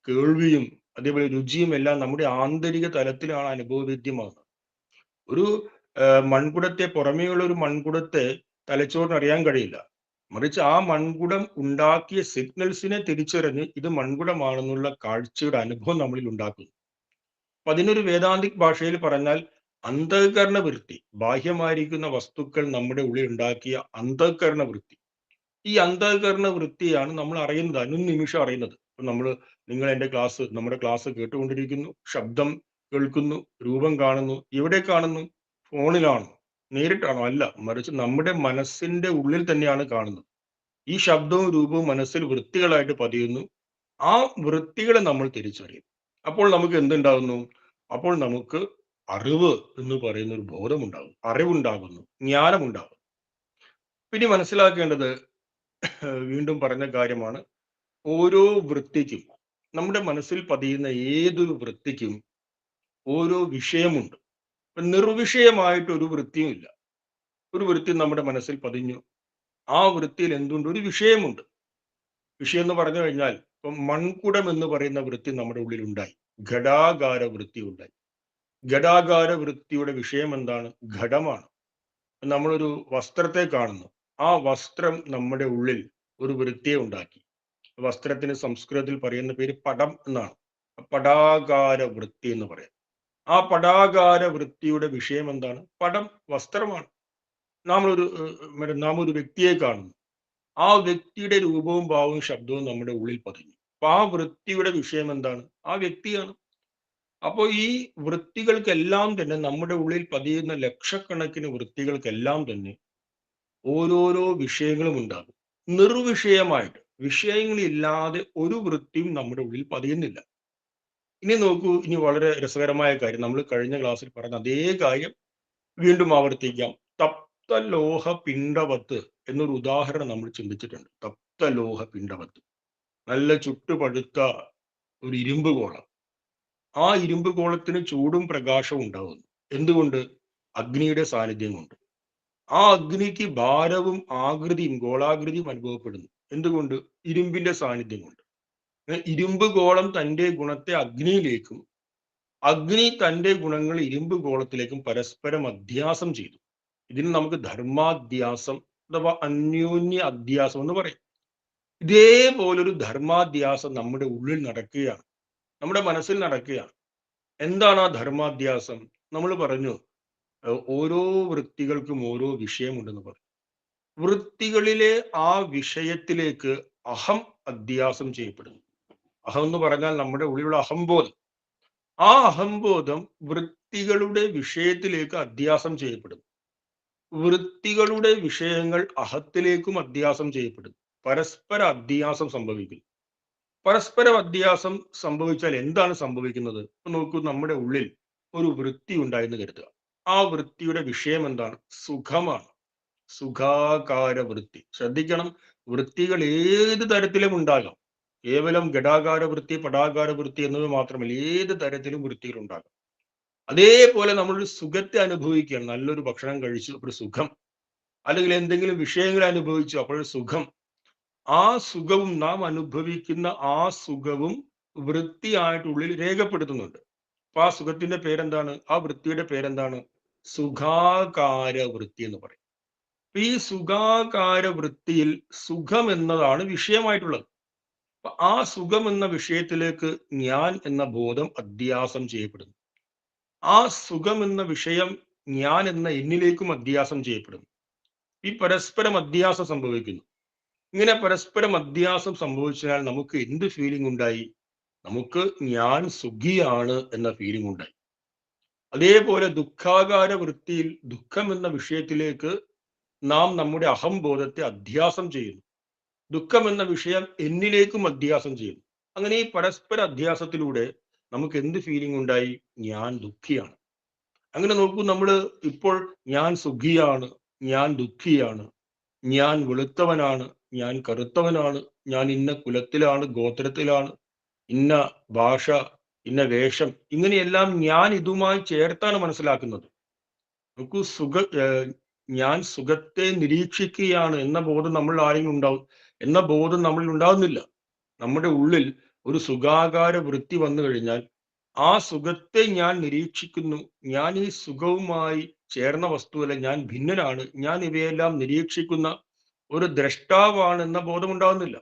കേൾവിയും അതേപോലെ രുചിയും എല്ലാം നമ്മുടെ ആന്തരിക തലത്തിലാണ് അനുഭവവേദ്യമാകുന്നത്. ഒരു മൺകുടത്തെ, പുറമേയുള്ള ഒരു മൺകുടത്തെ തലച്ചോറിന് അറിയാൻ കഴിയില്ല. മറിച്ച് ആ മൺകുടം ഉണ്ടാക്കിയ സിഗ്നൽസിനെ തിരിച്ചറിഞ്ഞ് ഇത് മൺകുടമാണെന്നുള്ള കാഴ്ചയുടെ അനുഭവം നമ്മളിൽ ഉണ്ടാക്കുന്നു. അപ്പൊ അതിനൊരു വേദാന്തിക് ഭാഷയിൽ പറഞ്ഞാൽ അന്ധകരണ വൃത്തി, ബാഹ്യമായിരിക്കുന്ന വസ്തുക്കൾ നമ്മുടെ ഉള്ളിൽ ഉണ്ടാക്കിയ അന്ധകരണ വൃത്തി. ഈ അന്ധകരണ വൃത്തിയാണ് നമ്മൾ അറിയുന്നത്, അനുനിമിഷം അറിയുന്നത്. ഇപ്പൊ നിങ്ങൾ നമ്മുടെ ക്ലാസ് കേട്ടുകൊണ്ടിരിക്കുന്നു, ശബ്ദം കേൾക്കുന്നു, രൂപം കാണുന്നു. എവിടെ കാണുന്നു? ഫോണിലാണോ? നേരിട്ടാണോ? അല്ല, മറിച്ച് നമ്മുടെ മനസ്സിന്റെ ഉള്ളിൽ തന്നെയാണ് കാണുന്നത്. ഈ ശബ്ദവും രൂപവും മനസ്സിൽ വൃത്തികളായിട്ട് പതിയുന്നു. ആ വൃത്തികളെ നമ്മൾ തിരിച്ചറിയും. അപ്പോൾ നമുക്ക് എന്തുണ്ടാകുന്നു? അപ്പോൾ നമുക്ക് അറിവ് എന്ന് പറയുന്ന ഒരു ബോധമുണ്ടാകും, അറിവുണ്ടാകുന്നു, ജ്ഞാനമുണ്ടാകും. പിന്നെ മനസ്സിലാക്കേണ്ടത്, വീണ്ടും പറഞ്ഞ കാര്യമാണ്, ഓരോ വൃത്തിക്കും, നമ്മുടെ മനസ്സിൽ പതിയുന്ന ഏതൊരു വൃത്തിക്കും ഓരോ വിഷയമുണ്ട്. നിർവിഷയമായിട്ട് ഒരു വൃത്തിയും ഇല്ല. ഒരു വൃത്തി നമ്മുടെ മനസ്സിൽ പതിഞ്ഞു, ആ വൃത്തിയിൽ എന്തുണ്ട്? ഒരു വിഷയമുണ്ട്. വിഷയം എന്ന് പറഞ്ഞു കഴിഞ്ഞാൽ, ഇപ്പം മൺകുടം എന്ന് പറയുന്ന വൃത്തി നമ്മുടെ ഉള്ളിൽ ഉണ്ടായി, ഘടാകാര വൃത്തി ഉണ്ടായി. ഘടാകാര വൃത്തിയുടെ വിഷയം എന്താണ്? ഘടമാണ്. നമ്മളൊരു വസ്ത്രത്തെ കാണുന്നു, ആ വസ്ത്രം നമ്മുടെ ഉള്ളിൽ ഒരു വൃത്തിയെ ഉണ്ടാക്കി. വസ്ത്രത്തിന് സംസ്കൃതത്തിൽ പറയുന്ന പേര് പടം എന്നാണ്. പടാകാര വൃത്തി എന്ന് പറയാം. ആ പടാകാര വൃത്തിയുടെ വിഷയം എന്താണ്? പടം, വസ്ത്രമാണ്. നാം ഒരു വ്യക്തിയെ കാണുന്നു, ആ വ്യക്തിയുടെ രൂപവും ഭാവവും ശബ്ദവും നമ്മുടെ ഉള്ളിൽ പതിഞ്ഞു. അപ്പൊ ആ വൃത്തിയുടെ വിഷയം എന്താണ്? ആ വ്യക്തിയാണ്. അപ്പോൾ ഈ വൃത്തികൾക്കെല്ലാം തന്നെ, നമ്മുടെ ഉള്ളിൽ പതിയുന്ന ലക്ഷക്കണക്കിന് വൃത്തികൾക്കെല്ലാം തന്നെ ഓരോരോ വിഷയങ്ങളും ഉണ്ടാകും. നിർവിഷയമായിട്ട്, വിഷയങ്ങളില്ലാതെ ഒരു വൃത്തിയും നമ്മുടെ ഉള്ളിൽ പതിയുന്നില്ല. ഇനി നോക്കൂ, ഇനി വളരെ രസകരമായ കാര്യം, നമ്മൾ കഴിഞ്ഞ ക്ലാസ്സിൽ പറഞ്ഞ അതേ കാര്യം വീണ്ടും ആവർത്തിക്കാം. തപ്തലോഹ പിണ്ഡവത്ത് എന്നൊരു ഉദാഹരണം നമ്മൾ ചിന്തിച്ചിട്ടുണ്ട്. തപ്തലോഹ പിണ്ഡവത്ത്, നല്ല ചുട്ടുപഴുത്ത ഒരു ഇരുമ്പ് ഗോളം. ആ ഇരുമ്പ് ഗോളത്തിന് ചൂടും പ്രകാശവും ഉണ്ടാകുന്നു. എന്തുകൊണ്ട്? അഗ്നിയുടെ സാന്നിധ്യം കൊണ്ട്. ആ അഗ്നിക്ക് ഭാരവും ആകൃതിയും, ഗോളാകൃതിയും അനുഭവപ്പെടുന്നു. എന്തുകൊണ്ട്? ഇരുമ്പിന്റെ സാന്നിധ്യം കൊണ്ട്. ഇരുമ്പ് ഗോളം തന്റെ ഗുണത്തെ അഗ്നിയിലേക്കും, അഗ്നി തന്റെ ഗുണങ്ങൾ ഇരുമ്പ് ഗോളത്തിലേക്കും പരസ്പരം അധ്യാസം ചെയ്തു. ഇതിന് നമുക്ക് ധർമാധ്യാസം അഥവാ അന്യോന്യ അധ്യാസം എന്ന് പറയും. ഇതേപോലൊരു ധർമാധ്യാസം നമ്മുടെ ഉള്ളിൽ നടക്കുകയാണ്, നമ്മുടെ മനസ്സിൽ നടക്കുകയാണ്. എന്താണ് ആ ധർമാധ്യാസം? നമ്മൾ പറഞ്ഞു, ഓരോ വൃത്തികൾക്കും ഓരോ വിഷയമുണ്ടെന്ന് പറഞ്ഞു. വൃത്തികളിലെ ആ വിഷയത്തിലേക്ക് അഹം അധ്യാസം ചെയ്യപ്പെടുന്നു. അഹം എന്ന് പറഞ്ഞാൽ നമ്മുടെ ഉള്ളിലുള്ള അഹംബോധം. ആ അഹംബോധം വൃത്തികളുടെ വിഷയത്തിലേക്ക് അധ്യാസം ചെയ്യപ്പെടുന്നു. വൃത്തികളുടെ വിഷയങ്ങൾ അഹത്തിലേക്കും അധ്യാസം ചെയ്യപ്പെടുന്നു. പരസ്പര അധ്യാസം സംഭവിക്കുന്നു. പരസ്പര അധ്യാസം സംഭവിച്ചാൽ എന്താണ് സംഭവിക്കുന്നത്? നോക്കൂ, നമ്മുടെ ഉള്ളിൽ ഒരു വൃത്തി ഉണ്ടായെന്ന് കരുതുക. ആ വൃത്തിയുടെ വിഷയം എന്താണ്? സുഖമാണ്. സുഖാകാര വൃത്തി. ശ്രദ്ധിക്കണം, വൃത്തികൾ ഏത് തരത്തിലും ഉണ്ടാകാം. കേവലം ഘടാകാര വൃത്തി, പടാകാര വൃത്തി എന്നത് മാത്രമല്ല, ഏത് തരത്തിലും വൃത്തികൾ ഉണ്ടാകാം. അതേപോലെ നമ്മളൊരു സുഖത്തെ അനുഭവിക്കുകയാണ്, നല്ലൊരു ഭക്ഷണം കഴിച്ചു ഒരു സുഖം, അല്ലെങ്കിൽ എന്തെങ്കിലും വിഷയങ്ങൾ അനുഭവിച്ചു അപ്പോഴൊരു സുഖം. ആ സുഖവും, നാം അനുഭവിക്കുന്ന ആ സുഖവും വൃത്തിയായിട്ടുള്ളിൽ രേഖപ്പെടുത്തുന്നുണ്ട്. അപ്പൊ ആ സുഖത്തിന്റെ പേരെന്താണ്? ആ വൃത്തിയുടെ പേരെന്താണ്? സുഖാകാര വൃത്തി എന്ന് പറയും. ഈ സുഖാകാര വൃത്തിയിൽ സുഖം എന്നതാണ് വിഷയമായിട്ടുള്ളത്. അപ്പൊ ആ സുഖം എന്ന വിഷയത്തിലേക്ക് ഞാൻ എന്ന ബോധം അധ്യാസം ചെയ്യപ്പെടുന്നു. ആ സുഖം എന്ന വിഷയം ഞാൻ എന്ന എന്നിലേക്കും അധ്യാസം ചെയ്യപ്പെടുന്നു. ഈ പരസ്പരം അധ്യാസം സംഭവിക്കുന്നു. ഇങ്ങനെ പരസ്പരം അധ്യാസം സംഭവിച്ചാൽ നമുക്ക് എന്ത് ഫീലിംഗ് ഉണ്ടായി? നമുക്ക് ഞാൻ സുഖിയാണ് എന്ന ഫീലിംഗ് ഉണ്ടായി. അതേപോലെ ദുഃഖാകാര വൃത്തിയിൽ ദുഃഖം എന്ന വിഷയത്തിലേക്ക് നാം നമ്മുടെ അഹംബോധത്തെ അധ്യാസം ചെയ്യുന്നു. ദുഃഖം എന്ന വിഷയം എന്നിലേക്കും അധ്യാസം ചെയ്യുന്നു. അങ്ങനെ ഈ പരസ്പര അധ്യാസത്തിലൂടെ നമുക്ക് എന്ത് ഫീലിംഗ് ഉണ്ടായി? ഞാൻ ദുഃഖിയാണ്. അങ്ങനെ നോക്കൂ, നമ്മൾ ഇപ്പോൾ ഞാൻ സുഖിയാണ്, ഞാൻ ദുഃഖിയാണ്, ഞാൻ വെളുത്തവനാണ്, ഞാൻ കറുത്തവനാണ്, ഞാൻ ഇന്ന കുലത്തിലാണ്, ഗോത്രത്തിലാണ്, ഇന്ന ഭാഷ, ഇന്ന വേഷം, ഇങ്ങനെയെല്ലാം ഞാൻ ഇതുമായി ചേർത്താണ് മനസ്സിലാക്കുന്നത്. നോക്കൂ, ഞാൻ സുഖത്തെ നിരീക്ഷിക്കുകയാണ് എന്ന ബോധം നമ്മൾ ആരെങ്കിലും ഉണ്ടാവും എന്ന ബോധം നമ്മളിൽ ഉണ്ടാകുന്നില്ല. നമ്മുടെ ഉള്ളിൽ ഒരു സുഖാകാര വൃത്തി വന്നു കഴിഞ്ഞാൽ ആ സുഖത്തെ ഞാൻ നിരീക്ഷിക്കുന്നു. ഞാൻ ഈ സുഖവുമായി ചേർന്ന വസ്തുവല്ല, ഞാൻ ഭിന്നനാണ്, ഞാൻ ഇവയെല്ലാം നിരീക്ഷിക്കുന്ന ഒരു ദ്രഷ്ടാവാണ് എന്ന ബോധം ഉണ്ടാകുന്നില്ല.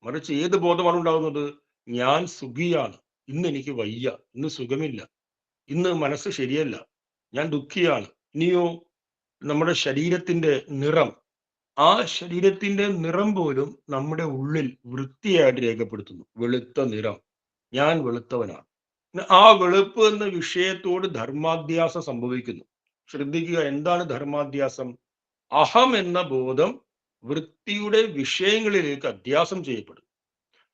മറിച്ച് ഏത് ബോധമാണ് ഉണ്ടാകുന്നത്? ഞാൻ സുഖിയാണ്, ഇന്ന് എനിക്ക് വയ്യ, ഇന്ന് സുഖമില്ല, ഇന്ന് മനസ്സ് ശരിയല്ല, ഞാൻ ദുഃഖിയാണ്. ഇനിയോ നമ്മുടെ ശരീരത്തിന്റെ നിറം, ആ ശരീരത്തിന്റെ നിറം പോലും നമ്മുടെ ഉള്ളിൽ വൃത്തിയായിട്ട് രേഖപ്പെടുത്തുന്നു. വെളുത്ത നിറം, ഞാൻ വെളുത്തവനാണ്. ആ വെളുപ്പ് എന്ന വിഷയത്തോട് ധർമാധ്യാസം സംഭവിക്കുന്നു. ശ്രദ്ധിക്കുക, എന്താണ് ധർമാധ്യാസം? അഹം എന്ന ബോധം വൃത്തിയുടെ വിഷയങ്ങളിലേക്ക് അധ്യാസം ചെയ്യപ്പെടും.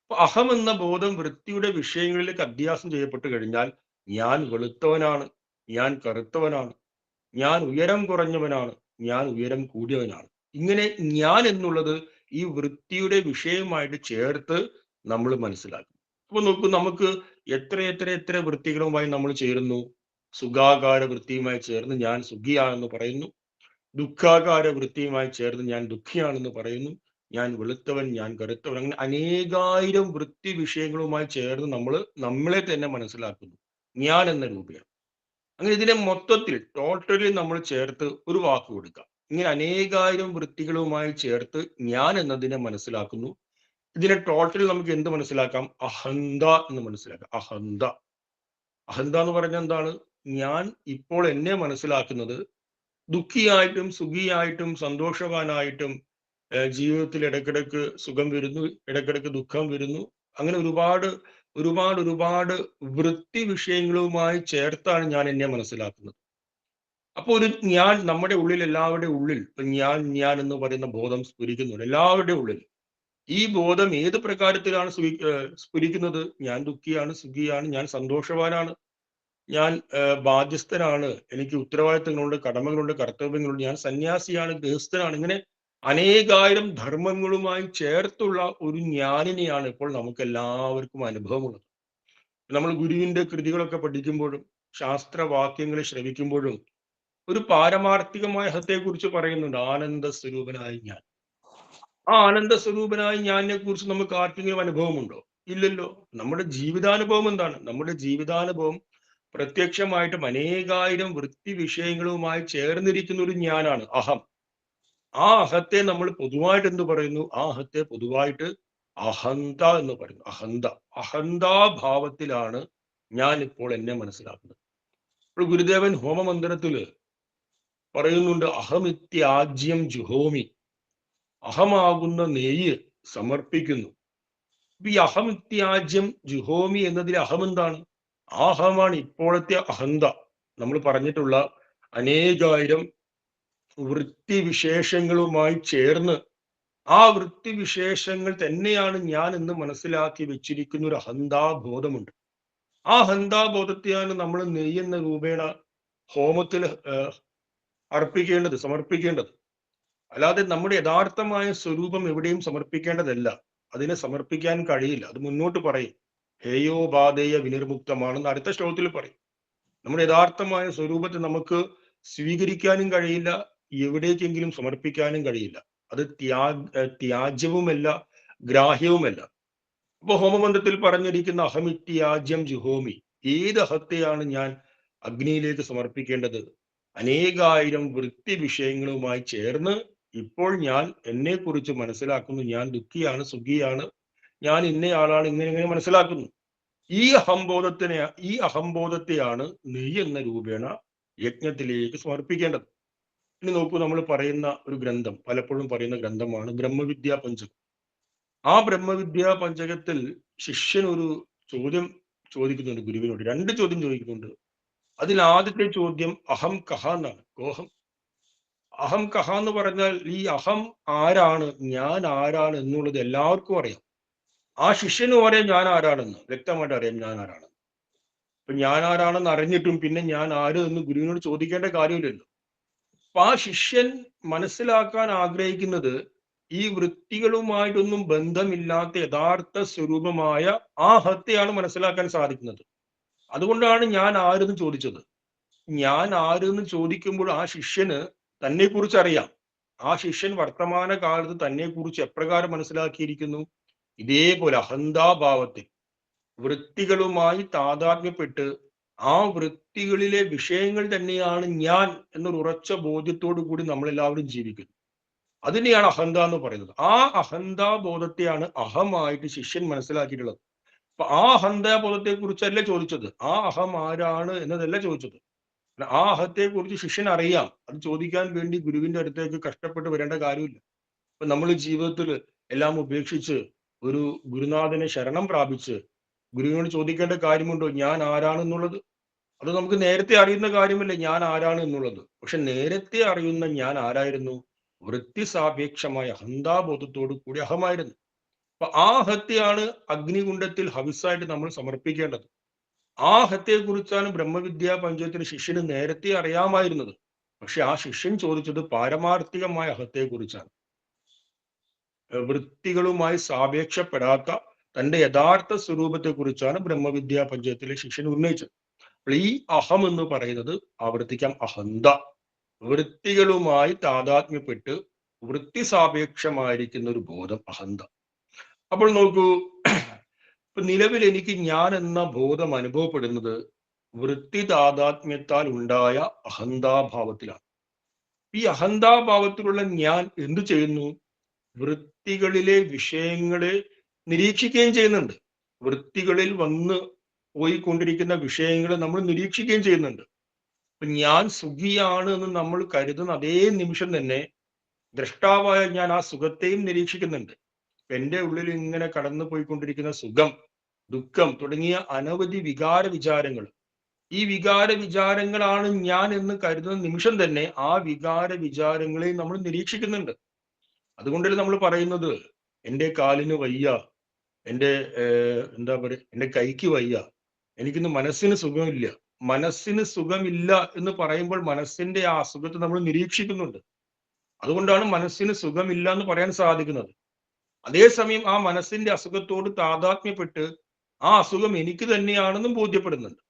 അപ്പൊ അഹം എന്ന ബോധം വൃത്തിയുടെ വിഷയങ്ങളിലേക്ക് അധ്യാസം ചെയ്യപ്പെട്ട് കഴിഞ്ഞാൽ ഞാൻ വെളുത്തവനാണ്, ഞാൻ കറുത്തവനാണ്, ഞാൻ ഉയരം കുറഞ്ഞവനാണ്, ഞാൻ ഉയരം കൂടിയവനാണ്. ഇങ്ങനെ ഞാൻ എന്നുള്ളത് ഈ വൃത്തിയുടെ വിഷയമായിട്ട് ചേർത്ത് നമ്മൾ മനസ്സിലാക്കും. അപ്പൊ നോക്കൂ, നമുക്ക് എത്ര എത്ര എത്ര വൃത്തികളുമായി നമ്മൾ ചേരുന്നു. സുഖാകാര വൃത്തിയുമായി ചേർന്ന് ഞാൻ സുഖിയാണെന്ന് പറയുന്നു. ദുഃഖാകാര വൃത്തിയുമായി ചേർന്ന് ഞാൻ ദുഃഖിയാണെന്ന് പറയുന്നു. ഞാൻ വെളുത്തവൻ, ഞാൻ കറുത്തവൻ, അങ്ങനെ അനേകായിരം വൃത്തി വിഷയങ്ങളുമായി ചേർന്ന് നമ്മൾ നമ്മളെ തന്നെ മനസ്സിലാക്കുന്നു, ഞാൻ എന്ന രൂപയാണ്. അങ്ങനെ ഇതിനെ മൊത്തത്തിൽ ടോട്ടലി നമ്മൾ ചേർത്ത് ഒരു വാക്ക് കൊടുക്കാം. ഇങ്ങനെ അനേകായിരം വൃത്തികളുമായി ചേർത്ത് ഞാൻ എന്നതിനെ മനസ്സിലാക്കുന്നു. ഇതിനെ ടോട്ടലി നമുക്ക് എന്ത് മനസ്സിലാക്കാം? അഹന്ത എന്ന് മനസ്സിലാക്കാം. അഹന്ത. അഹന്ത എന്ന് പറഞ്ഞാൽ എന്താണ്? ഞാൻ ഇപ്പോൾ എന്നെ മനസ്സിലാക്കുന്നത് ദുഃഖിയായിട്ടും സുഖിയായിട്ടും സന്തോഷവാനായിട്ടും, ജീവിതത്തിൽ ഇടക്കിടക്ക് സുഖം വരുന്നു, ഇടക്കിടക്ക് ദുഃഖം വരുന്നു. അങ്ങനെ ഒരുപാട് ഒരുപാട് ഒരുപാട് വൃത്തി വിഷയങ്ങളുമായി ചേർത്താണ് ഞാൻ എന്നെ മനസ്സിലാക്കുന്നത്. അപ്പൊ ഒരു ഞാൻ നമ്മുടെ ഉള്ളിൽ, എല്ലാവരുടെ ഉള്ളിൽ ഞാൻ എന്ന് പറയുന്ന ബോധം സ്ഫുരിക്കുന്നുണ്ട് എല്ലാവരുടെ ഉള്ളിൽ. ഈ ബോധം ഏത് പ്രകാരത്തിലാണ് സ്ഫുരിക്കുന്നത്? ഞാൻ ദുഃഖിയാണ്, സുഖിയാണ്, ഞാൻ സന്തോഷവാനാണ്, ഞാൻ ബാധ്യസ്ഥനാണ്, എനിക്ക് ഉത്തരവാദിത്തങ്ങളുണ്ട്, കടമകളുണ്ട്, കർത്തവ്യങ്ങളുണ്ട്, ഞാൻ സന്യാസിയാണ്, ഗൃഹസ്ഥനാണ്. ഇങ്ങനെ അനേകായിരം ധർമ്മങ്ങളുമായി ചേർത്തുള്ള ഒരു ഞാനിനെയാണ് ഇപ്പോൾ നമുക്ക് എല്ലാവർക്കും അനുഭവമുള്ളത്. നമ്മൾ ഗുരുവിന്റെ കൃതികളൊക്കെ പഠിക്കുമ്പോഴും ശാസ്ത്രവാക്യങ്ങൾ ശ്രവിക്കുമ്പോഴും ഒരു പാരമാർത്ഥികമായ അർത്ഥത്തെക്കുറിച്ച് പറയുന്നുണ്ട്. ആനന്ദ സ്വരൂപനായി ഞാൻ. ആ ആനന്ദ സ്വരൂപനായി ഞാനെ കുറിച്ച് നമുക്ക് ആർക്കെങ്കിലും അനുഭവമുണ്ടോ? ഇല്ലല്ലോ. നമ്മുടെ ജീവിതാനുഭവം എന്താണ്? നമ്മുടെ ജീവിതാനുഭവം പ്രത്യക്ഷമായിട്ടും അനേകായിരം വൃത്തി വിഷയങ്ങളുമായി ചേർന്നിരിക്കുന്ന ഒരു ഞാനാണ് അഹം. ആ അഹത്തെ നമ്മൾ പൊതുവായിട്ട് എന്ത് പറയുന്നു? ആ അഹത്തെ പൊതുവായിട്ട് അഹന്ത എന്ന് പറയുന്നു. അഹന്ത. അഹന്താഭാവത്തിലാണ് ഞാൻ ഇപ്പോൾ എന്നെ മനസ്സിലാക്കുന്നത്. ഇപ്പോൾ ഗുരുദേവൻ ഹോമമന്ത്രത്തില് പറയുന്നുണ്ട്, അഹമിത്യാജ്യം ജുഹോമി, അഹമാകുന്ന നെയ്യ് സമർപ്പിക്കുന്നു. ഈ അഹമിത്യാജ്യം ജുഹോമി എന്നതിൽ അഹം എന്താണ്? ആ അഹമാണ് ഇപ്പോഴത്തെ അഹന്ത. നമ്മൾ പറഞ്ഞിട്ടുള്ള അനേകായിരം വൃത്തിവിശേഷങ്ങളുമായി ചേർന്ന് ആ വൃത്തിവിശേഷങ്ങൾ തന്നെയാണ് ഞാൻ എന്ന് മനസ്സിലാക്കി വെച്ചിരിക്കുന്ന ഒരു അഹന്താബോധമുണ്ട്. ആ അഹന്താബോധത്തെയാണ് നമ്മൾ നെയ്യുന്ന രൂപേണ ഹോമത്തിൽ അർപ്പിക്കേണ്ടത്, സമർപ്പിക്കേണ്ടത്. അല്ലാതെ നമ്മുടെ യഥാർത്ഥമായ സ്വരൂപം എവിടെയും സമർപ്പിക്കേണ്ടതല്ല. അതിനെ സമർപ്പിക്കാൻ കഴിയില്ല. അത് മുന്നോട്ട് പറയും. ഹേയോപാധേയ വിനിർമുക്തമാണെന്ന് അടുത്ത ശ്ലോകത്തിൽ പറയും. നമ്മുടെ യഥാർത്ഥമായ സ്വരൂപത്തെ നമുക്ക് സ്വീകരിക്കാനും കഴിയില്ല, എവിടേക്കെങ്കിലും സമർപ്പിക്കാനും കഴിയില്ല. അത് ത്യാജ്യവുമല്ല, ഗ്രാഹ്യവുമല്ല. അപ്പൊ ഹോമമന്ത്രത്തിൽ പറഞ്ഞിരിക്കുന്ന അഹമിത്യാജ്യം ജുഹോമി, ഏത് അഹത്തെയാണ് ഞാൻ അഗ്നിയിലേക്ക് സമർപ്പിക്കേണ്ടത്? അനേകായിരം വൃത്തി വിഷയങ്ങളുമായി ചേർന്ന് ഇപ്പോൾ ഞാൻ എന്നെ കുറിച്ച് മനസ്സിലാക്കുന്നു. ഞാൻ ദുഃഖിയാണ്, സുഖിയാണ്, ഞാൻ ഇന്നയാളാണ്, ഇങ്ങനെ ഇങ്ങനെ മനസ്സിലാക്കുന്നു. ഈ അഹംബോധത്തെയാണ് നെയ്യ് എന്ന രൂപേണ യജ്ഞത്തിലേക്ക് സമർപ്പിക്കേണ്ടത്. ഇനി നോക്കൂ, നമ്മൾ പറയുന്ന ഒരു ഗ്രന്ഥം, പലപ്പോഴും പറയുന്ന ഗ്രന്ഥമാണ് ബ്രഹ്മവിദ്യാ പഞ്ചകം. ആ ബ്രഹ്മവിദ്യാ പഞ്ചകത്തിൽ ശിഷ്യൻ ഒരു ചോദ്യം ചോദിക്കുന്നുണ്ട് ഗുരുവിനോട്. രണ്ട് ചോദ്യം ചോദിക്കുന്നുണ്ട്. അതിൽ ആദ്യത്തെ ചോദ്യം അഹം കഹ എന്നാണ്. കോഹം. അഹം കഹ എന്ന് പറഞ്ഞാൽ ഈ അഹം ആരാണ്, ഞാൻ ആരാണ് എന്നുള്ളത് എല്ലാവർക്കും അറിയാം. ആ ശിഷ്യനും അറിയാം ഞാൻ ആരാണെന്ന്, വ്യക്തമായിട്ട് അറിയാം ഞാൻ ആരാണ്. അപ്പൊ ഞാൻ ആരാണെന്ന് അറിഞ്ഞിട്ടും പിന്നെ ഞാൻ ആര് എന്ന് ഗുരുവിനോട് ചോദിക്കേണ്ട കാര്യമില്ലല്ലോ. അപ്പൊ ആ ശിഷ്യൻ മനസ്സിലാക്കാൻ ആഗ്രഹിക്കുന്നത് ഈ വൃത്തികളുമായിട്ടൊന്നും ബന്ധമില്ലാത്ത യഥാർത്ഥ സ്വരൂപമായ ആ ഹത്തെയാണ് മനസ്സിലാക്കാൻ സാധിക്കുന്നത്. അതുകൊണ്ടാണ് ഞാൻ ആരെന്ന് ചോദിച്ചത്. ഞാൻ ആരെന്ന് ചോദിക്കുമ്പോൾ ആ ശിഷ്യന് തന്നെ കുറിച്ച് അറിയാം. ആ ശിഷ്യൻ വർത്തമാന കാലത്ത് തന്നെ കുറിച്ച് എപ്രകാരം മനസ്സിലാക്കിയിരിക്കുന്നു? ഇതേപോലെ അഹന്താഭാവത്തിൽ വൃത്തികളുമായി താതാത്മ്യപ്പെട്ട് ആ വൃത്തികളിലെ വിഷയങ്ങൾ തന്നെയാണ് ഞാൻ എന്നൊരു ഉറച്ച ബോധ്യത്തോടു കൂടി നമ്മളെല്ലാവരും ജീവിക്കുന്നു. അതിനെയാണ് അഹന്ത എന്ന് പറയുന്നത്. ആ അഹന്താബോധത്തെയാണ് അഹമായിട്ട് ശിഷ്യൻ മനസ്സിലാക്കിയിട്ടുള്ളത്. അപ്പൊ ആ അഹന്താബോധത്തെ കുറിച്ചല്ല ചോദിച്ചത്, ആ അഹം ആരാണ് എന്നതല്ല ചോദിച്ചത്. ആ അഹത്തെ കുറിച്ച് ശിഷ്യൻ അറിയാം. അത് ചോദിക്കാൻ വേണ്ടി ഗുരുവിന്റെ അടുത്തേക്ക് കഷ്ടപ്പെട്ട് വരേണ്ട കാര്യമില്ല. ഇപ്പൊ നമ്മൾ ജീവിതത്തിൽ എല്ലാം ഉപേക്ഷിച്ച് ഒരു ഗുരുനാഥനെ ശരണം പ്രാപിച്ച് ഗുരുവിനോട് ചോദിക്കേണ്ട കാര്യമുണ്ടോ ഞാൻ ആരാണെന്നുള്ളത്? അത് നമുക്ക് നേരത്തെ അറിയുന്ന കാര്യമല്ല ഞാൻ ആരാണ് എന്നുള്ളത്. പക്ഷെ നേരത്തെ അറിയുന്ന ഞാൻ ആരായിരുന്നു? വൃത്തിസാപേക്ഷമായ അഹന്താബോധത്തോടു കൂടി അഹമായിരുന്നു. അപ്പൊ ആ അഹത്തെയാണ് അഗ്നികുണ്ഡത്തിൽ ഹവിസായിട്ട് നമ്മൾ സമർപ്പിക്കേണ്ടത്. ആ അഹത്തെ കുറിച്ചാണ് ബ്രഹ്മവിദ്യാ പഞ്ചയത്തിന് ശിഷ്യന് നേരത്തെ അറിയാമായിരുന്നത്. പക്ഷെ ആ ശിഷ്യൻ ചോദിച്ചത് പാരമാർത്ഥികമായ അഹത്തെ കുറിച്ചാണ്. വൃത്തികളുമായി സാപേക്ഷപ്പെടാത്ത തന്റെ യഥാർത്ഥ സ്വരൂപത്തെ കുറിച്ചാണ് ബ്രഹ്മവിദ്യാ പഞ്ചയത്തിലെ ശിഷ്യൻ ഉന്നയിച്ചത്. ഈ അഹം എന്ന് പറയുന്നത് ആവർത്തിക്കാം അഹന്ത. വൃത്തികളുമായി താതാത്മ്യപ്പെട്ട് വൃത്തി സാപേക്ഷമായിരിക്കുന്ന ഒരു ബോധം അഹന്ത. അപ്പോൾ നോക്കൂ, ഇപ്പൊ നിലവിൽ എനിക്ക് ഞാൻ എന്ന ബോധം അനുഭവപ്പെടുന്നത് വൃത്തി താതാത്മ്യത്താൽ ഉണ്ടായ അഹന്താഭാവത്തിലാണ്. ഈ അഹന്താഭാവത്തിലുള്ള ഞാൻ എന്തു ചെയ്യുന്നു? വൃത്തികളിലെ വിഷയങ്ങളെ നിരീക്ഷിക്കുകയും ചെയ്യുന്നുണ്ട്. വൃത്തികളിൽ വന്ന് പോയിക്കൊണ്ടിരിക്കുന്ന വിഷയങ്ങളെ നമ്മൾ നിരീക്ഷിക്കുകയും ചെയ്യുന്നുണ്ട്. അപ്പൊ ഞാൻ സുഖിയാണ് എന്ന് നമ്മൾ കരുതുന്ന അതേ നിമിഷം തന്നെ ദ്രഷ്ടാവായ ഞാൻ ആ സുഖത്തെയും നിരീക്ഷിക്കുന്നുണ്ട്. എന്റെ ഉള്ളിൽ ഇങ്ങനെ കടന്നു പോയിക്കൊണ്ടിരിക്കുന്ന സുഖം, ദുഃഖം തുടങ്ങിയ അനവധി വികാര വിചാരങ്ങൾ, ഈ വികാര വിചാരങ്ങളാണ് ഞാൻ എന്ന് കരുതുന്ന നിമിഷം തന്നെ ആ വികാര വിചാരങ്ങളെ നമ്മൾ നിരീക്ഷിക്കുന്നുണ്ട്. അതുകൊണ്ടല്ലേ നമ്മൾ പറയുന്നത് എൻ്റെ കാലിന് വയ്യ, എൻ്റെ എന്താ പറയുക, എൻ്റെ കൈക്ക് വയ്യ, എനിക്കിന്ന് മനസ്സിന് സുഖമില്ല. മനസ്സിന് സുഖമില്ല എന്ന് പറയുമ്പോൾ മനസ്സിന്റെ ആ അസുഖത്തെ നമ്മൾ നിരീക്ഷിക്കുന്നുണ്ട്. അതുകൊണ്ടാണ് മനസ്സിന് സുഖമില്ല എന്ന് പറയാൻ സാധിക്കുന്നത്. അതേസമയം ആ മനസ്സിന്റെ അസുഖത്തോട് താതാത്മ്യപ്പെട്ട് ആ അസുഖം എനിക്ക് തന്നെയാണെന്നും ബോധ്യപ്പെടുന്നുണ്ട്.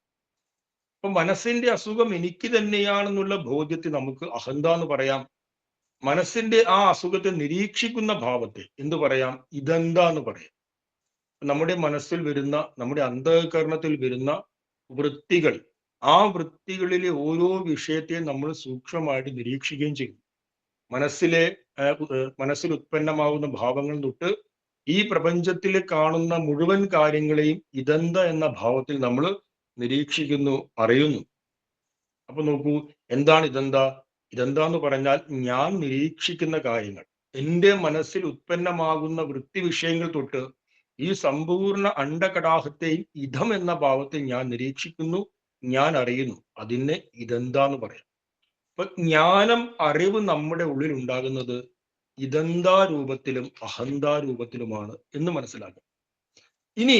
അപ്പൊ മനസ്സിന്റെ അസുഖം എനിക്ക് തന്നെയാണെന്നുള്ള ബോധ്യത്തെ നമുക്ക് അഹന്ത എന്ന് പറയാം. മനസ്സിന്റെ ആ അസുഖത്തെ നിരീക്ഷിക്കുന്ന ഭാവത്തെ എന്ത് പറയാം? ഇതെന്താ എന്ന് പറയാം. നമ്മുടെ മനസ്സിൽ വരുന്ന, നമ്മുടെ അന്ധകരണത്തിൽ വരുന്ന വൃത്തികൾ, ആ വൃത്തികളിലെ ഓരോ വിഷയത്തെയും നമ്മൾ സൂക്ഷ്മമായിട്ട് നിരീക്ഷിക്കുകയും ചെയ്യും. മനസ്സിൽ ഉത്പന്നമാകുന്ന ഭാവങ്ങൾ തൊട്ട് ഈ പ്രപഞ്ചത്തിൽ കാണുന്ന മുഴുവൻ കാര്യങ്ങളെയും ഇതെന്ത എന്ന ഭാവത്തിൽ നമ്മൾ നിരീക്ഷിക്കുന്നു, അറിയുന്നു. അപ്പൊ നോക്കൂ, എന്താണ് ഇതെന്താ? ഇതെന്താന്ന് പറഞ്ഞാൽ ഞാൻ നിരീക്ഷിക്കുന്ന കാര്യങ്ങൾ, എൻ്റെ മനസ്സിൽ ഉത്പന്നമാകുന്ന വൃത്തി വിഷയങ്ങൾ തൊട്ട് ഈ സമ്പൂർണ്ണ അണ്ടകടാഹത്തെയും ഇതം എന്ന ഭാവത്തെ ഞാൻ നിരീക്ഷിക്കുന്നു, ഞാൻ അറിയുന്നു. അതിനെ ഇതെന്താന്ന് പറയാം. അപ്പൊ ജ്ഞാനം, അറിവ് നമ്മുടെ ഉള്ളിൽ ഉണ്ടാകുന്നത് ഇതെന്താ രൂപത്തിലും അഹന്താ രൂപത്തിലുമാണ് എന്ന് മനസ്സിലാക്കുക. ഇനി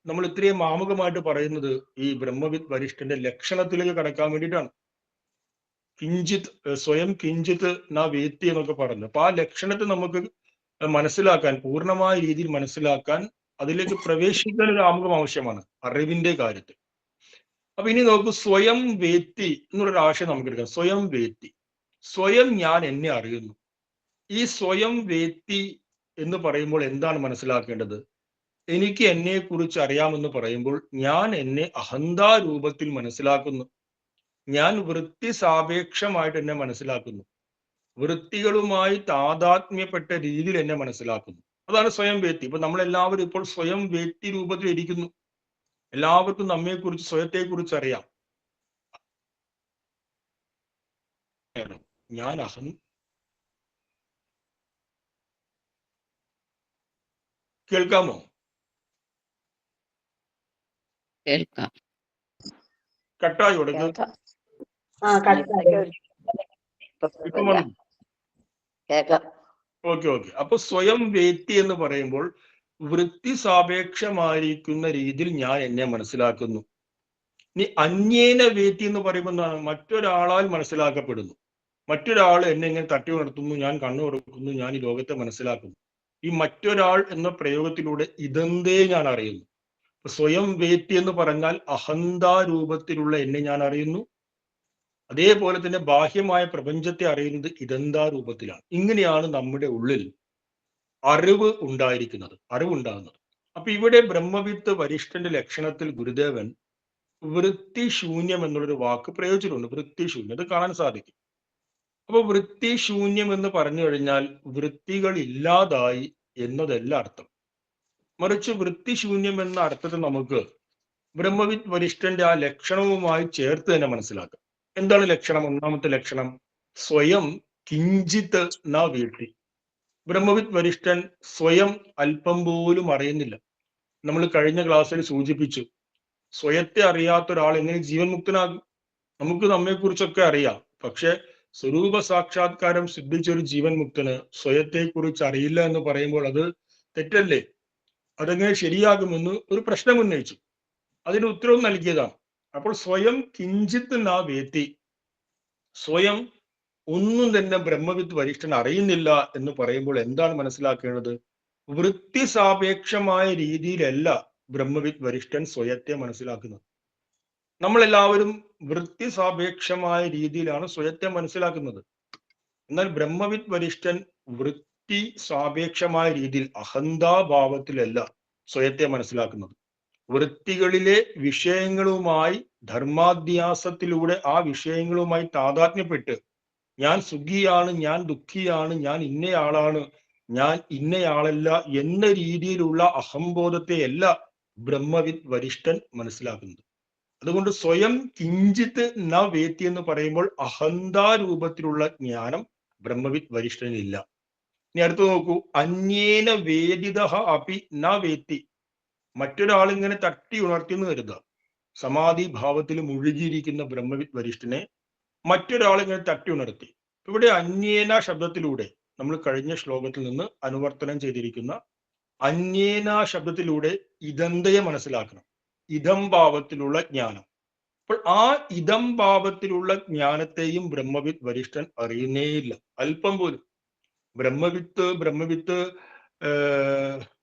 നമ്മൾ ഇത്രയും ആമുഖമായിട്ട് പറയുന്നത് ഈ ബ്രഹ്മവിദ് വരിഷ്ഠന്റെ ലക്ഷണത്തിലേക്ക് കടക്കാൻ വേണ്ടിയിട്ടാണ്. കിഞ്ചിത് സ്വയം കിഞ്ചിത് ന വേത്തി എന്നൊക്കെ പറഞ്ഞു. അപ്പൊ ആ ലക്ഷണത്തെ നമുക്ക് മനസ്സിലാക്കാൻ, പൂർണ്ണമായ രീതിയിൽ മനസ്സിലാക്കാൻ, അതിലേക്ക് പ്രവേശിക്കാൻ ഒരു ആമുഖം ആവശ്യമാണ് അറിവിന്റെ കാര്യത്തിൽ. അപ്പൊ ഇനി നോക്കൂ, സ്വയം വേത്തി എന്നുള്ളൊരു ആശയം നമുക്ക് എടുക്കാം. സ്വയം വേത്തി, സ്വയം ഞാൻ എന്നെ അറിയുന്നു. ഈ സ്വയം വേത്തി എന്ന് പറയുമ്പോൾ എന്താണ് മനസ്സിലാക്കേണ്ടത്? എനിക്ക് എന്നെ കുറിച്ച് അറിയാമെന്ന് പറയുമ്പോൾ ഞാൻ എന്നെ അഹന്താ രൂപത്തിൽ മനസ്സിലാക്കുന്നു. ഞാൻ വൃത്തി സാപേക്ഷമായിട്ട് എന്നെ മനസ്സിലാക്കുന്നു. വൃത്തികളുമായി താതാത്മ്യപ്പെട്ട രീതിയിൽ എന്നെ മനസ്സിലാക്കുന്നു. അതാണ് സ്വയം വേത്തി. ഇപ്പൊ നമ്മളെല്ലാവരും ഇപ്പോൾ സ്വയം വേത്തി രൂപത്തിൽ ഇരിക്കുന്നു. എല്ലാവർക്കും നമ്മെക്കുറിച്ച്, സ്വയത്തെക്കുറിച്ച് അറിയാം. ഞാൻ കേൾക്കാമോ? കേൾക്കാം. കട്ടായി കൊടുക്ക്. ഇപ്പം വന്നു. ഓക്കെ. അപ്പൊ സ്വയം വേത്തി എന്ന് പറയുമ്പോൾ വൃത്തി സാപേക്ഷമായിരിക്കുന്ന രീതിയിൽ ഞാൻ എന്നെ മനസ്സിലാക്കുന്നു. ഇനി അന്യേന വേത്തി എന്ന് പറയുമ്പോൾ എന്താണ്? മറ്റൊരാളാൽ മനസ്സിലാക്കപ്പെടുന്നു. മറ്റൊരാൾ എന്നെ ഇങ്ങനെ തട്ടി ഉണർത്തുന്നു, ഞാൻ കണ്ണു തുറക്കുന്നു, ഞാൻ ഈ ലോകത്തെ മനസ്സിലാക്കുന്നു. ഈ മറ്റൊരാൾ എന്ന പ്രയോഗത്തിലൂടെ ഇതെന്തേ ഞാൻ അറിയുന്നു. സ്വയം വേത്തി എന്ന് പറഞ്ഞാൽ അഹന്താ രൂപത്തിലുള്ള എന്നെ ഞാൻ അറിയുന്നു. അതേപോലെ തന്നെ ബാഹ്യമായ പ്രപഞ്ചത്തെ അറിയുന്നത് ഇതെന്താ രൂപത്തിലാണ്. ഇങ്ങനെയാണ് നമ്മുടെ ഉള്ളിൽ അറിവുണ്ടാകുന്നത്. അപ്പൊ ഇവിടെ ബ്രഹ്മവിത്ത് വരിഷ്ഠന്റെ ലക്ഷണത്തിൽ ഗുരുദേവൻ വൃത്തിശൂന്യം എന്നുള്ളൊരു വാക്ക് പ്രയോഗിച്ചിട്ടുണ്ട്. വൃത്തിശൂന്യം, അത് കാണാൻ സാധിക്കും. അപ്പൊ വൃത്തിശൂന്യം എന്ന് പറഞ്ഞു കഴിഞ്ഞാൽ വൃത്തികൾ ഇല്ലാതായി എന്നതല്ല അർത്ഥം. മറിച്ച് വൃത്തിശൂന്യം എന്ന അർത്ഥത്തെ നമുക്ക് ബ്രഹ്മവിത്ത് വരിഷ്ഠന്റെ ആ ലക്ഷണവുമായി ചേർത്ത് തന്നെ മനസ്സിലാക്കാം. എന്താണ് ലക്ഷണം? ഒന്നാമത്തെ ലക്ഷണം സ്വയം കിഞ്ചിത് ന വീഴ്ത്തി. ബ്രഹ്മവിത്ത് വരിഷ്ഠൻ സ്വയം അല്പം പോലും അറിയുന്നില്ല. നമ്മൾ കഴിഞ്ഞ ക്ലാസ്സിൽ സൂചിപ്പിച്ചു, സ്വയത്തെ അറിയാത്ത ഒരാൾ എങ്ങനെ ജീവൻ മുക്തനാകും? നമുക്ക് നമ്മെക്കുറിച്ചൊക്കെ അറിയാം, പക്ഷെ സ്വരൂപ സാക്ഷാത്കാരം സിദ്ധിച്ച ഒരു ജീവൻ മുക്തന് സ്വയത്തെ കുറിച്ച് അറിയില്ല എന്ന് പറയുമ്പോൾ അത് തെറ്റല്ലേ? അതെങ്ങനെ ശരിയാകുമെന്ന് ഒരു പ്രശ്നം ഉന്നയിച്ചു. അതിന് ഉത്തരവും നൽകിയതാണ്. അപ്പോൾ സ്വയം കിഞ്ചിത്ത് നാ വേത്തി, സ്വയം ഒന്നും തന്നെ ബ്രഹ്മവിത്ത് വരിഷ്ഠൻ അറിയുന്നില്ല എന്ന് പറയുമ്പോൾ എന്താണ് മനസ്സിലാക്കേണ്ടത്? വൃത്തി സാപേക്ഷമായ രീതിയിലല്ല ബ്രഹ്മവിത്ത് വരിഷ്ഠൻ സ്വയത്തെ മനസ്സിലാക്കുന്നത്. നമ്മളെല്ലാവരും വൃത്തി സാപേക്ഷമായ രീതിയിലാണ് സ്വയത്തെ മനസ്സിലാക്കുന്നത്. എന്നാൽ ബ്രഹ്മവിത്ത് വരിഷ്ഠൻ വൃത്തി സാപേക്ഷമായ രീതിയിൽ അഹന്താഭാവത്തിലല്ല സ്വയത്തെ മനസ്സിലാക്കുന്നത്. വൃത്തികളിലെ വിഷയങ്ങളുമായി ധർമാധ്യാസത്തിലൂടെ ആ വിഷയങ്ങളുമായി താതാത്മ്യപ്പെട്ട് ഞാൻ സുഖിയാണ്, ഞാൻ ദുഃഖിയാണ്, ഞാൻ ഇന്നയാളാണ്, ഞാൻ ഇന്നയാളല്ല എന്ന രീതിയിലുള്ള അഹംബോധത്തെയല്ല ബ്രഹ്മവിത്ത് വരിഷ്ഠൻ മനസ്സിലാക്കുന്നത്. അതുകൊണ്ട് സ്വയം കിഞ്ചിത്ത് ന വേത്തി എന്ന് പറയുമ്പോൾ അഹന്താരൂപത്തിലുള്ള ജ്ഞാനം ബ്രഹ്മവിത്ത് വരിഷ്ഠനില്ല. ഇനി അടുത്ത് നോക്കൂ, അന്യേന വേദിത അപി ന വേത്തി. മറ്റൊരാൾ ഇങ്ങനെ തട്ടി ഉണർത്തി എന്ന് കരുതുക. സമാധി ഭാവത്തിൽ മുഴുകിയിരിക്കുന്ന ബ്രഹ്മവിത്ത് വരിഷ്ഠനെ മറ്റൊരാൾ ഇങ്ങനെ തട്ടി ഉണർത്തി. ഇവിടെ അന്യേന ശബ്ദത്തിലൂടെ നമ്മൾ കഴിഞ്ഞ ശ്ലോകത്തിൽ നിന്ന് അനുവർത്തനം ചെയ്തിരിക്കുന്ന അന്യേന ശബ്ദത്തിലൂടെ ഇദന്തയെ മനസ്സിലാക്കണം. ഇദം ഭാവത്തിലുള്ള ജ്ഞാനം. അപ്പോൾ ആ ഇദം ഭാവത്തിലുള്ള ജ്ഞാനത്തെയും ബ്രഹ്മവിത്ത് വരിഷ്ഠൻ അറിയുന്നേയില്ല, അല്പം പോലും. ബ്രഹ്മവിത്ത്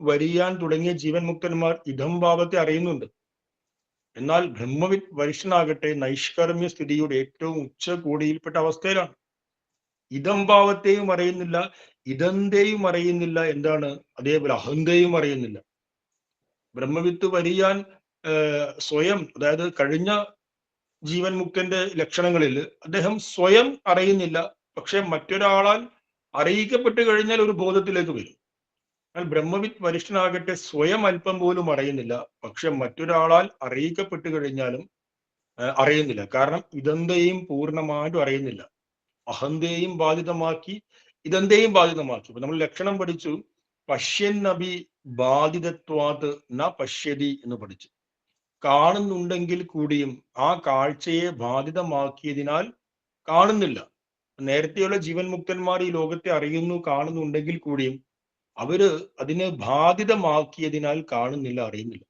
വരിയാൻ തുടങ്ങിയ ജീവൻ മുക്തന്മാർ ഇദം ഭാവത്തെ അറിയുന്നുണ്ട്. എന്നാൽ ബ്രഹ്മവിത്ത് വരിഷ്ഠനാകട്ടെ നൈഷ്കർമ്മ്യ സ്ഥിതിയുടെ ഏറ്റവും ഉച്ചകോടിയിൽപ്പെട്ട അവസ്ഥയിലാണ്. ഇദം ഭാവത്തെയും അറിയുന്നില്ല, ഇദന്തേയും അറിയുന്നില്ല. എന്താണ്? അതേപോലെ അഹന്തയും അറിയുന്നില്ല. ബ്രഹ്മവിത്ത് വരിയാൻ സ്വയം, അതായത് കഴിഞ്ഞ ജീവൻ മുക്തന്റെ ലക്ഷണങ്ങളിൽ അദ്ദേഹം സ്വയം അറിയുന്നില്ല, പക്ഷെ മറ്റൊരാളാൽ അറിയിക്കപ്പെട്ട് കഴിഞ്ഞാൽ ഒരു ബോധത്തിലേക്ക് വരും. എന്നാൽ ബ്രഹ്മവിത്ത് വരിഷ്ഠനാകട്ടെ സ്വയം അല്പം പോലും അറിയുന്നില്ല, പക്ഷെ മറ്റൊരാളാൽ അറിയിക്കപ്പെട്ട് കഴിഞ്ഞാലും അറിയുന്നില്ല. കാരണം ഇദന്തയും പൂർണ്ണമായിട്ടും അറിയുന്നില്ല. അഹന്തയെയും ബാധിതമാക്കി ഇദന്തയും ബാധിതമാക്കി. ഇപ്പൊ നമ്മൾ ലക്ഷണം പഠിച്ചു, പശ്യന്നഭി ബാധിതത്വാത് ന പശ്യതി എന്ന് പഠിച്ചു. കാണുന്നുണ്ടെങ്കിൽ കൂടിയും ആ കാഴ്ചയെ ബാധിതമാക്കിയതിനാൽ കാണുന്നില്ല. നേരത്തെയുള്ള ജീവൻ മുക്തന്മാർ ഈ ലോകത്തെ അറിയുന്നു, കാണുന്നുണ്ടെങ്കിൽ കൂടിയും അവര് അതിനെ ബാധിതമാക്കിയതിനാൽ കാണുന്നില്ല, അറിയുന്നില്ല.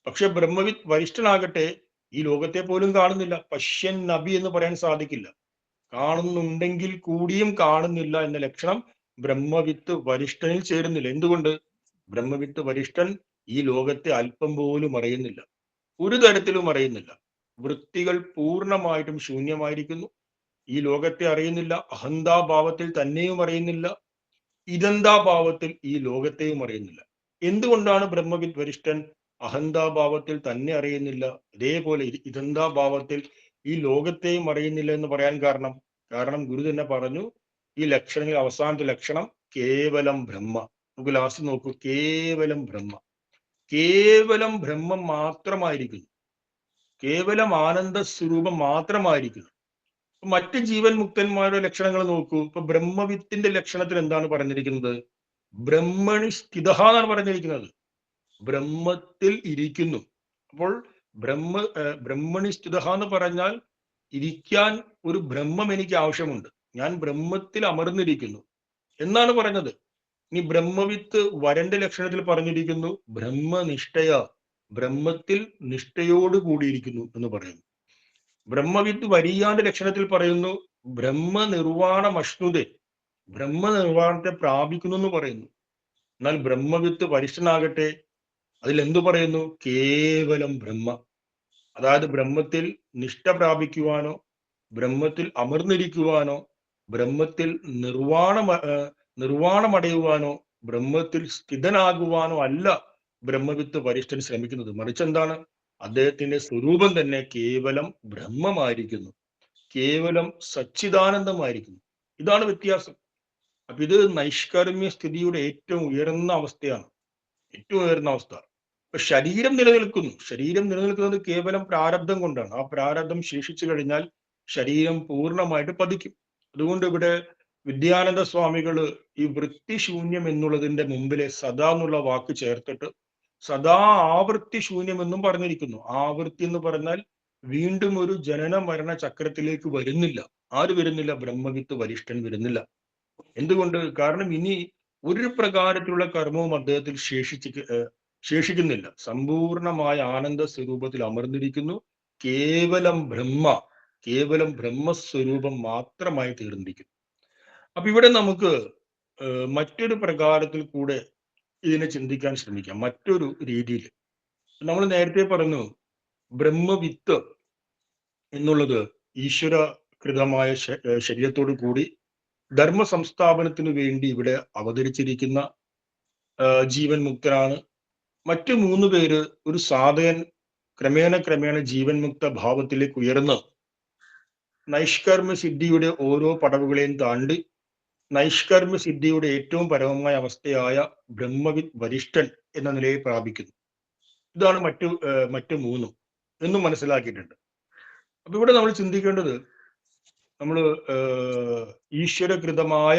പക്ഷെ ബ്രഹ്മവിത്ത് വരിഷ്ഠനാകട്ടെ ഈ ലോകത്തെ പോലും കാണുന്നില്ല. പശ്യൻ നബി എന്ന് പറയാൻ സാധിക്കില്ല. കാണുന്നുണ്ടെങ്കിൽ കൂടിയും കാണുന്നില്ല എന്ന ലക്ഷണം ബ്രഹ്മവിത്ത് വരിഷ്ഠനിൽ ചേരുന്നില്ല. എന്തുകൊണ്ട്? ബ്രഹ്മവിത്ത് വരിഷ്ഠൻ ഈ ലോകത്തെ അല്പം പോലും അറിയുന്നില്ല, ഒരു തരത്തിലും അറിയുന്നില്ല. വൃത്തികൾ പൂർണ്ണമായിട്ടും ശൂന്യമായിരിക്കുന്നു. ഈ ലോകത്തെ അറിയുന്നില്ല. അഹന്താഭാവത്തിൽ തന്നെയും അറിയുന്നില്ല, ഇദന്താഭാവത്തിൽ ഈ ലോകത്തെയും അറിയുന്നില്ല. എന്തുകൊണ്ടാണ് ബ്രഹ്മവിത്ത് വരിഷ്ഠൻ അഹന്താഭാവത്തിൽ തന്നെ അറിയുന്നില്ല, അതേപോലെ ഇദന്താഭാവത്തിൽ ഈ ലോകത്തെയും അറിയുന്നില്ല എന്ന് പറയാൻ കാരണം? കാരണം ഗുരു തന്നെ പറഞ്ഞു, ഈ ലക്ഷണങ്ങളിൽ അവസാനത്തെ ലക്ഷണം കേവലം ബ്രഹ്മ. നമുക്ക് ലാസ്റ്റ് നോക്കൂ, കേവലം ബ്രഹ്മ. കേവലം ബ്രഹ്മം മാത്രമായിരിക്കുന്നു, കേവലം ആനന്ദ സ്വരൂപം മാത്രമായിരിക്കുന്നു. മറ്റ് ജീവൻ മുക്തന്മാരുടെ ലക്ഷണങ്ങൾ നോക്കൂ. ഇപ്പൊ ബ്രഹ്മവിത്തിന്റെ ലക്ഷണത്തിൽ എന്താണ് പറഞ്ഞിരിക്കുന്നത്? ബ്രഹ്മണി സ്ഥിത എന്നാണ് പറഞ്ഞിരിക്കുന്നത്. ബ്രഹ്മത്തിൽ ഇരിക്കുന്നു. അപ്പോൾ ബ്രഹ്മണി സ്ഥിത എന്ന് പറഞ്ഞാൽ ഇരിക്കാൻ ഒരു ബ്രഹ്മം എനിക്ക് ആവശ്യമുണ്ട്, ഞാൻ ബ്രഹ്മത്തിൽ അമർന്നിരിക്കുന്നു എന്നാണ് പറഞ്ഞത്. ഇനി ബ്രഹ്മവിത്ത് വരന്റെ ലക്ഷണത്തിൽ പറഞ്ഞിരിക്കുന്നു ബ്രഹ്മനിഷ്ഠയ, ബ്രഹ്മത്തിൽ നിഷ്ഠയോട് കൂടിയിരിക്കുന്നു എന്ന് പറയുന്നു. ബ്രഹ്മവിത്ത് വരിയാന്റെ ലക്ഷണത്തിൽ പറയുന്നു ബ്രഹ്മനിർവാണമശ്നുതേ, ബ്രഹ്മനിർവാണത്തെ പ്രാപിക്കുന്നു എന്ന് പറയുന്നു. എന്നാൽ ബ്രഹ്മവിത്ത് വരിഷ്ഠനാകട്ടെ അതിൽ എന്തു പറയുന്നു? കേവലം ബ്രഹ്മ. അതായത് ബ്രഹ്മത്തിൽ നിഷ്ഠ പ്രാപിക്കുവാനോ, ബ്രഹ്മത്തിൽ അമർന്നിരിക്കുവാനോ, ബ്രഹ്മത്തിൽ നിർവാണമടയുവാനോ, ബ്രഹ്മത്തിൽ സ്ഥിതനാകുവാനോ അല്ല ബ്രഹ്മവിത്ത് വരിഷ്ഠൻ ശ്രമിക്കുന്നത്. മറിച്ച് എന്താണ്? അദ്ദേഹത്തിന്റെ സ്വരൂപം തന്നെ കേവലം ബ്രഹ്മമായിരിക്കുന്നു, കേവലം സച്ചിദാനന്ദമായിരിക്കുന്നു. ഇതാണ് വ്യത്യാസം. അപ്പൊ ഇത് നൈഷ്കർമ്മ്യ സ്ഥിതിയുടെ ഏറ്റവും ഉയർന്ന അവസ്ഥയാണ്, ഏറ്റവും ഉയർന്ന അവസ്ഥ. ഇപ്പൊ ശരീരം നിലനിൽക്കുന്നു, ശരീരം നിലനിൽക്കുന്നത് കേവലം പ്രാരബ്ധം കൊണ്ടാണ്. ആ പ്രാരബ്ധം ശേഷിച്ചു കഴിഞ്ഞാൽ ശരീരം പൂർണ്ണമായിട്ട് പതിക്കും. അതുകൊണ്ട് ഇവിടെ വിദ്യാനന്ദ സ്വാമികള് ഈ വൃത്തിശൂന്യം എന്നുള്ളതിന്റെ മുമ്പിലെ സദാ എന്നുള്ള വാക്ക് ചേർത്തിട്ട് സദാ ആവൃത്തി ശൂന്യം എന്നും പറഞ്ഞിരിക്കുന്നു. ആവൃത്തി എന്ന് പറഞ്ഞാൽ വീണ്ടും ഒരു ജനന മരണ ചക്രത്തിലേക്ക് വരുന്നില്ല. ആര് വരുന്നില്ല? ബ്രഹ്മവിത്ത് വരിഷ്ഠൻ വരുന്നില്ല. എന്തുകൊണ്ട്? കാരണം ഇനി ഒരു പ്രകാരത്തിലുള്ള കർമ്മവും അദ്ദേഹത്തിൽ ശേഷിക്കുന്നില്ല. സമ്പൂർണമായ ആനന്ദ സ്വരൂപത്തിൽ അമർന്നിരിക്കുന്നു. കേവലം ബ്രഹ്മസ്വരൂപം മാത്രമായി തീർന്നിരിക്കുന്നു. അപ്പൊ ഇവിടെ നമുക്ക് മറ്റൊരു പ്രകാരത്തിൽ കൂടെ ഇതിനെ ചിന്തിക്കാൻ ശ്രമിക്കാം. മറ്റൊരു രീതിയിൽ നമ്മൾ നേരത്തെ പറഞ്ഞു, ബ്രഹ്മവിത്ത് എന്നുള്ളത് ഈശ്വരകൃതമായ ശരീരത്തോടു കൂടി ധർമ്മ സംസ്ഥാപനത്തിനു വേണ്ടി ഇവിടെ അവതരിച്ചിരിക്കുന്ന ജീവൻ മുക്തനാണ്. മറ്റു 3 പേര് ഒരു സാധകൻ ക്രമേണ ജീവൻ മുക്ത ഭാവത്തിലേക്ക് ഉയർന്ന് നൈഷ്കർമ്മ സിദ്ധിയുടെ ഓരോ പടവുകളെയും താണ്ടി നൈഷ്കർമ്മ സിദ്ധിയുടെ ഏറ്റവും പരമമായ അവസ്ഥയായ ബ്രഹ്മവിത് വരിഷ്ഠൻ എന്ന നിലയെ പ്രാപിക്കുന്നു. ഇതാണ് മറ്റു 3 എന്നും മനസ്സിലാക്കിയിട്ടുണ്ട്. അപ്പൊ ഇവിടെ നമ്മൾ ചിന്തിക്കേണ്ടത്, നമ്മൾ ഈശ്വരകൃതമായ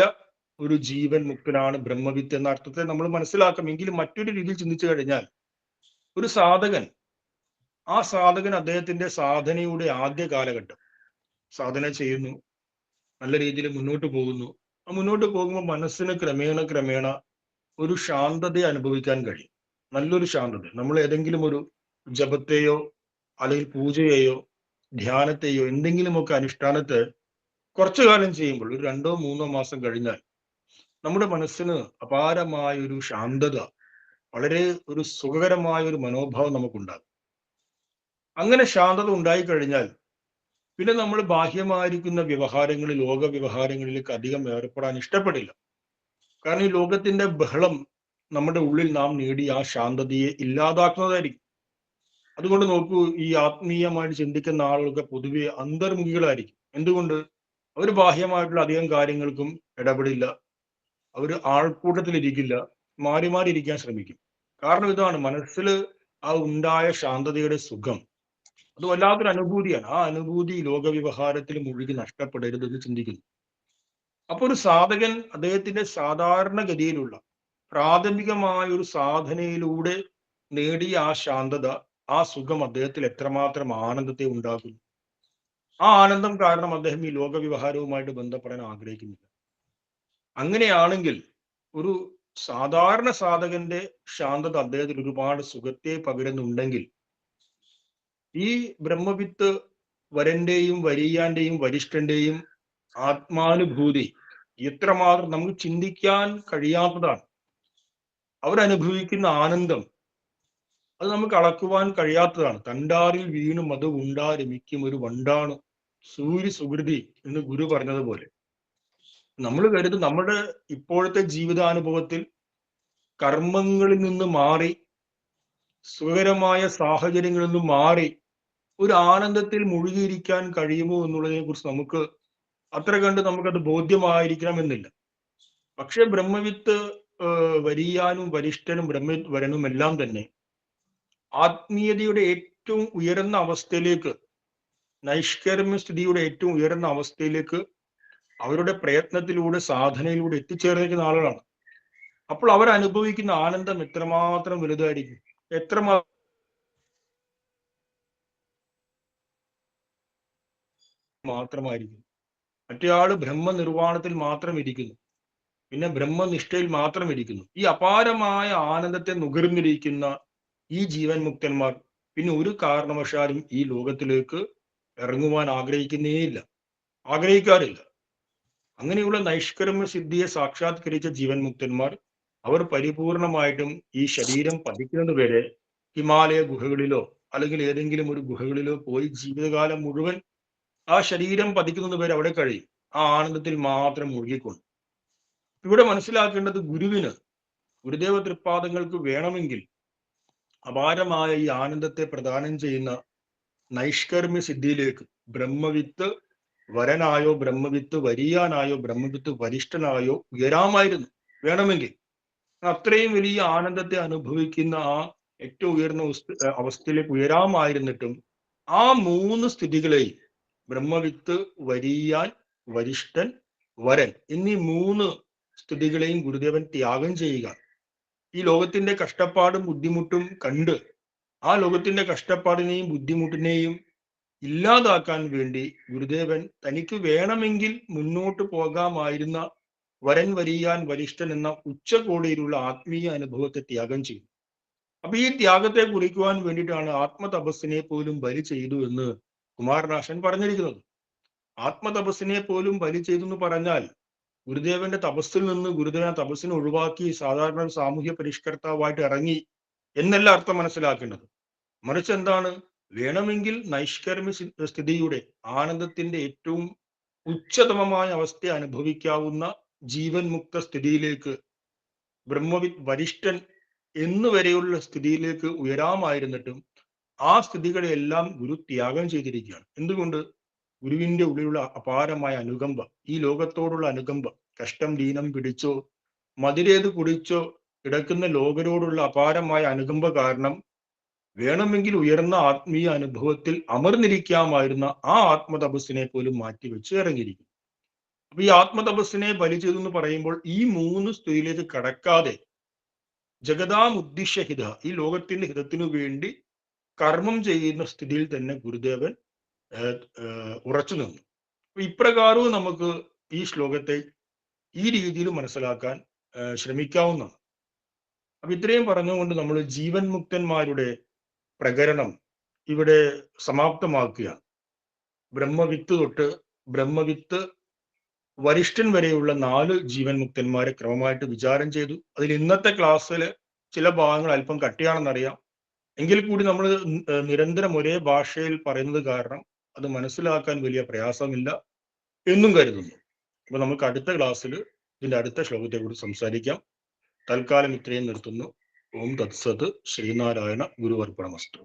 ഒരു ജീവൻ മുക്തനാണ് ബ്രഹ്മവിത്ത് എന്ന അർത്ഥത്തെ നമ്മൾ മനസ്സിലാക്കുമെങ്കിലും മറ്റൊരു രീതിയിൽ ചിന്തിച്ചു കഴിഞ്ഞാൽ, ഒരു സാധകൻ അദ്ദേഹത്തിന്റെ സാധനയുടെ ആദ്യ കാലഘട്ടം സാധന ചെയ്യുന്നു, നല്ല രീതിയിൽ മുന്നോട്ട് പോകുന്നു. ആ മുന്നോട്ട് പോകുമ്പോൾ മനസ്സിന് ക്രമേണ ഒരു ശാന്തതയെ അനുഭവിക്കാൻ കഴിയും. നല്ലൊരു ശാന്തത. നമ്മൾ ഏതെങ്കിലും ഒരു ജപത്തെയോ അല്ലെങ്കിൽ പൂജയെയോ ധ്യാനത്തെയോ എന്തെങ്കിലുമൊക്കെ അനുഷ്ഠാനത്തെ കുറച്ചു കാലം ചെയ്യുമ്പോൾ, ഒരു 2-3 മാസം കഴിഞ്ഞാൽ നമ്മുടെ മനസ്സിന് അപാരമായ ഒരു ശാന്തത, വളരെ ഒരു സുഖകരമായ ഒരു മനോഭാവം നമുക്കുണ്ടാകും. അങ്ങനെ ശാന്തത ഉണ്ടായിക്കഴിഞ്ഞാൽ പിന്നെ നമ്മൾ ബാഹ്യമായിരിക്കുന്ന വ്യവഹാരങ്ങളിൽ, ലോക വ്യവഹാരങ്ങളിലേക്ക് അധികം ഏർപ്പെടാൻ ഇഷ്ടപ്പെടില്ല. കാരണം ഈ ലോകത്തിന്റെ ബഹളം നമ്മുടെ ഉള്ളിൽ നാം നേടിയ ആ ശാന്തതയെ ഇല്ലാതാക്കുന്നതായിരിക്കും. അതുകൊണ്ട് നോക്കൂ, ഈ ആത്മീയമായിട്ട് ചിന്തിക്കുന്ന ആളുകൾക്ക് പൊതുവെ അന്തർമുഖികളായിരിക്കും. എന്തുകൊണ്ട്? അവർ ബാഹ്യമായിട്ടുള്ള അധികം കാര്യങ്ങൾക്കും ഇടപെടില്ല. അവർ ആൾക്കൂട്ടത്തിലിരിക്കില്ല, മാറി ഇരിക്കാൻ ശ്രമിക്കും. കാരണം ഇതാണ്, മനസ്സിൽ ആ ഉണ്ടായ ശാന്തതയുടെ സുഖം അത് വല്ലാത്തൊരു അനുഭൂതിയാണ്. ആ അനുഭൂതി ലോകവ്യവഹാരത്തിൽ മുഴുകി നഷ്ടപ്പെടരുതെന്ന് ചിന്തിക്കുന്നു. അപ്പൊ ഒരു സാധകൻ അദ്ദേഹത്തിന്റെ സാധാരണഗതിയിലുള്ള പ്രാഥമികമായ ഒരു സാധനയിലൂടെ നേടിയ ആ ശാന്തത, ആ സുഖം അദ്ദേഹത്തിൽ എത്രമാത്രം ആനന്ദത്തെ ഉണ്ടാക്കുന്നു. ആ ആനന്ദം കാരണം അദ്ദേഹം ഈ ലോകവ്യവഹാരവുമായിട്ട് ബന്ധപ്പെടാൻ ആഗ്രഹിക്കുന്നില്ല. അങ്ങനെയാണെങ്കിൽ ഒരു സാധാരണ സാധകന്റെ ശാന്തത അദ്ദേഹത്തിൽ ഒരുപാട് സുഖത്തെ പകരുന്നുണ്ടെങ്കിൽ, ഈ ബ്രഹ്മവിത്ത് വരന്റെയും വരീയാന്റെയും വരിഷ്ഠന്റെയും ആത്മാനുഭൂതി എത്രമാത്രം നമുക്ക് ചിന്തിക്കാൻ കഴിയാത്തതാണ്. അവരനുഭവിക്കുന്ന ആനന്ദം അത് നമുക്ക് അളക്കുവാൻ കഴിയാത്തതാണ്. തണ്ടാറിൽ വീണും അത് ഉണ്ടാരമിക്കും ഒരു വണ്ടാണ് സൂര്യ സുഹൃതി എന്ന് ഗുരു പറഞ്ഞതുപോലെ, നമ്മൾ കരുതും നമ്മുടെ ഇപ്പോഴത്തെ ജീവിതാനുഭവത്തിൽ കർമ്മങ്ങളിൽ നിന്ന് മാറി, സുഖകരമായ സാഹചര്യങ്ങളിൽ നിന്ന് മാറി ഒരു ആനന്ദത്തിൽ മുഴുകിയിരിക്കാൻ കഴിയുമോ എന്നുള്ളതിനെ കുറിച്ച് നമുക്ക് അത്ര കണ്ട് നമുക്കത് ബോധ്യമായിരിക്കണമെന്നില്ല. പക്ഷെ ബ്രഹ്മവിത്ത് വരിയാനും വരിഷ്ഠനും വരനും എല്ലാം തന്നെ ആത്മീയതയുടെ ഏറ്റവും ഉയർന്ന അവസ്ഥയിലേക്ക്, നൈഷ്കർമ്മ്യ സ്ഥിതിയുടെ ഏറ്റവും ഉയർന്ന അവസ്ഥയിലേക്ക് അവരുടെ പ്രയത്നത്തിലൂടെ, സാധനയിലൂടെ എത്തിച്ചേർന്നിരിക്കുന്ന ആളുകളാണ്. അപ്പോൾ അവർ അനുഭവിക്കുന്ന ആനന്ദം എത്രമാത്രം വലുതായിരിക്കും, മാത്രമായിരിക്കും. മറ്റേയാള് ബ്രഹ്മനിർവ്വാണത്തിൽ മാത്രം ഇരിക്കുന്നു, പിന്നെ ബ്രഹ്മനിഷ്ഠയിൽ മാത്രം ഇരിക്കുന്നു. ഈ അപാരമായ ആനന്ദത്തെ നുകർന്നിരിക്കുന്ന ഈ ജീവൻ മുക്തന്മാർ പിന്നെ ഒരു കാരണവശാലും ഈ ലോകത്തിലേക്ക് ഇറങ്ങുവാൻ ആഗ്രഹിക്കാറില്ല. അങ്ങനെയുള്ള നൈഷ്കർമ്മ സിദ്ധിയെ സാക്ഷാത്കരിച്ച ജീവൻ മുക്തന്മാർ അവർ പരിപൂർണമായിട്ടും ഈ ശരീരം പതിക്കുന്നത് വരെ ഹിമാലയ ഗുഹകളിലോ അല്ലെങ്കിൽ ഏതെങ്കിലും ഒരു ഗുഹകളിലോ പോയി ജീവിതകാലം മുഴുവൻ ആ ശരീരം പതിക്കുന്നത് വരെ അവിടെ കഴിയും, ആ ആനന്ദത്തിൽ മാത്രം മുഴുകിക്കൊണ്ട്. ഇവിടെ മനസ്സിലാക്കേണ്ടത്, ഗുരുദേവ തൃപ്പാദങ്ങൾക്ക് വേണമെങ്കിൽ അപാരമായ ഈ ആനന്ദത്തെ പ്രദാനം ചെയ്യുന്ന നൈഷ്കർമ്മ്യ സിദ്ധിയിലേക്ക് ബ്രഹ്മവിത്ത് വരനായോ ബ്രഹ്മവിത്ത് വരിയാനായോ ബ്രഹ്മവിത്ത് വരിഷ്ഠനായോ ഉയരാമായിരുന്നു വേണമെങ്കിൽ. അത്രയും വലിയ ആനന്ദത്തെ അനുഭവിക്കുന്ന ആ ഏറ്റവും ഉയർന്ന അവസ്ഥയിലേക്ക് ഉയരാമായിരുന്നിട്ടും ആ 3 സ്ഥിതികളെയും ബ്രഹ്മവിത്ത്, വരിയാൻ, വരിഷ്ഠൻ, വരൻ എന്നീ 3 സ്ഥിതികളെയും ഗുരുദേവൻ ത്യാഗം ചെയ്യുക. ഈ ലോകത്തിന്റെ കഷ്ടപ്പാടും ബുദ്ധിമുട്ടും കണ്ട് ആ ലോകത്തിന്റെ കഷ്ടപ്പാടിനെയും ബുദ്ധിമുട്ടിനെയും ഇല്ലാതാക്കാൻ വേണ്ടി ഗുരുദേവൻ തനിക്ക് വേണമെങ്കിൽ മുന്നോട്ട് പോകാമായിരുന്ന വരൻ, വരിയാൻ, വരിഷ്ഠൻ എന്ന ഉച്ചകോടിയിലുള്ള ആത്മീയ അനുഭവത്തെ ത്യാഗം ചെയ്തു. അപ്പൊ ഈ ത്യാഗത്തെ കുറിക്കുവാൻ വേണ്ടിയിട്ടാണ് ആത്മതപസ്സിനെ പോലും ബലി ചെയ്തു എന്ന് കുമാരനാശൻ പറഞ്ഞിരിക്കുന്നത്. ആത്മതപസ്സിനെ പോലും ബലി ചെയ്തു എന്ന് പറഞ്ഞാൽ ഗുരുദേവന്റെ തപസ്സിൽ നിന്ന് ഗുരുദേവൻ തപസ്സിനെ ഒഴിവാക്കി സാധാരണ ഒരു സാമൂഹ്യ പരിഷ്കർത്താവായിട്ട് ഇറങ്ങി എന്നല്ല അർത്ഥം മനസ്സിലാക്കേണ്ടത്. മറിച്ച് എന്താണ്, വേണമെങ്കിൽ നൈഷ്കർമ്മ്യ സ്ഥിതിയുടെ ആനന്ദത്തിന്റെ ഏറ്റവും ഉച്ചതമമായ അവസ്ഥ അനുഭവിക്കാവുന്ന ജീവൻ മുക്ത സ്ഥിതിയിലേക്ക്, വരിഷ്ഠൻ എന്നുവരെയുള്ള സ്ഥിതിയിലേക്ക് ഉയരാമായിരുന്നിട്ടും ആ സ്ഥിതികളെല്ലാം ഗുരു ത്യാഗം ചെയ്തിരിക്കുകയാണ്. എന്തുകൊണ്ട്? ഗുരുവിന്റെ ഉള്ളിലുള്ള അപാരമായ അനുകമ്പ, ഈ ലോകത്തോടുള്ള അനുകമ്പ, കഷ്ടം ദീനം പിടിച്ചോ മതിരേത് കുടിച്ചോ കിടക്കുന്ന ലോകരോടുള്ള അപാരമായ അനുകമ്പ കാരണം വേണമെങ്കിൽ ഉയർന്ന ആത്മീയ അനുഭവത്തിൽ അമർന്നിരിക്കാമായിരുന്ന ആ ആത്മതപസ്സിനെ പോലും മാറ്റിവെച്ച് ഇറങ്ങിയിരിക്കും. അപ്പൊ ഈ ആത്മതപസ്സിനെ ബലി ചെയ്തു എന്ന് പറയുമ്പോൾ ഈ 3 സ്ഥിതിയിലേക്ക് കടക്കാതെ ജഗതാമുദ്ദിശ്യ ഹിത, ഈ ലോകത്തിന്റെ ഹിതത്തിനു വേണ്ടി കർമ്മം ചെയ്യുന്ന സ്ഥിതിയിൽ തന്നെ ഗുരുദേവൻ ഉറച്ചു നിന്നു. ഇപ്രകാരവും നമുക്ക് ഈ ശ്ലോകത്തെ ഈ രീതിയിൽ മനസ്സിലാക്കാൻ ശ്രമിക്കാവുന്നതാണ്. അപ്പൊ ഇത്രയും പറഞ്ഞുകൊണ്ട് നമ്മൾ ജീവൻ മുക്തന്മാരുടെ പ്രകരണം ഇവിടെ സമാപ്തമാക്കുകയാണ്. ബ്രഹ്മവിത്ത് തൊട്ട് ബ്രഹ്മവിത്ത് വരിഷ്ഠൻ വരെയുള്ള 4 ജീവൻ മുക്തന്മാരെ ക്രമമായിട്ട് വിചാരം ചെയ്തു. അതിൽ ഇന്നത്തെ ക്ലാസ്സിൽ ചില ഭാഗങ്ങൾ അല്പം കട്ടിയാണെന്നറിയാം. എങ്കിൽ കൂടി നമ്മൾ നിരന്തരം ഒരേ ഭാഷയിൽ പറയുന്നത് കാരണം അത് മനസ്സിലാക്കാൻ വലിയ പ്രയാസമില്ല എന്നും കരുതുന്നു. അപ്പൊ നമുക്ക് അടുത്ത ക്ലാസ്സിൽ ഇതിന്റെ അടുത്ത ശ്ലോകത്തെ കുറിച്ച് സംസാരിക്കാം. തൽക്കാലം ഇത്രയും നിർത്തുന്നു. ഓം തത്സത്. ശ്രീനാരായണ ഗുരുവർപ്പണമസ്തു.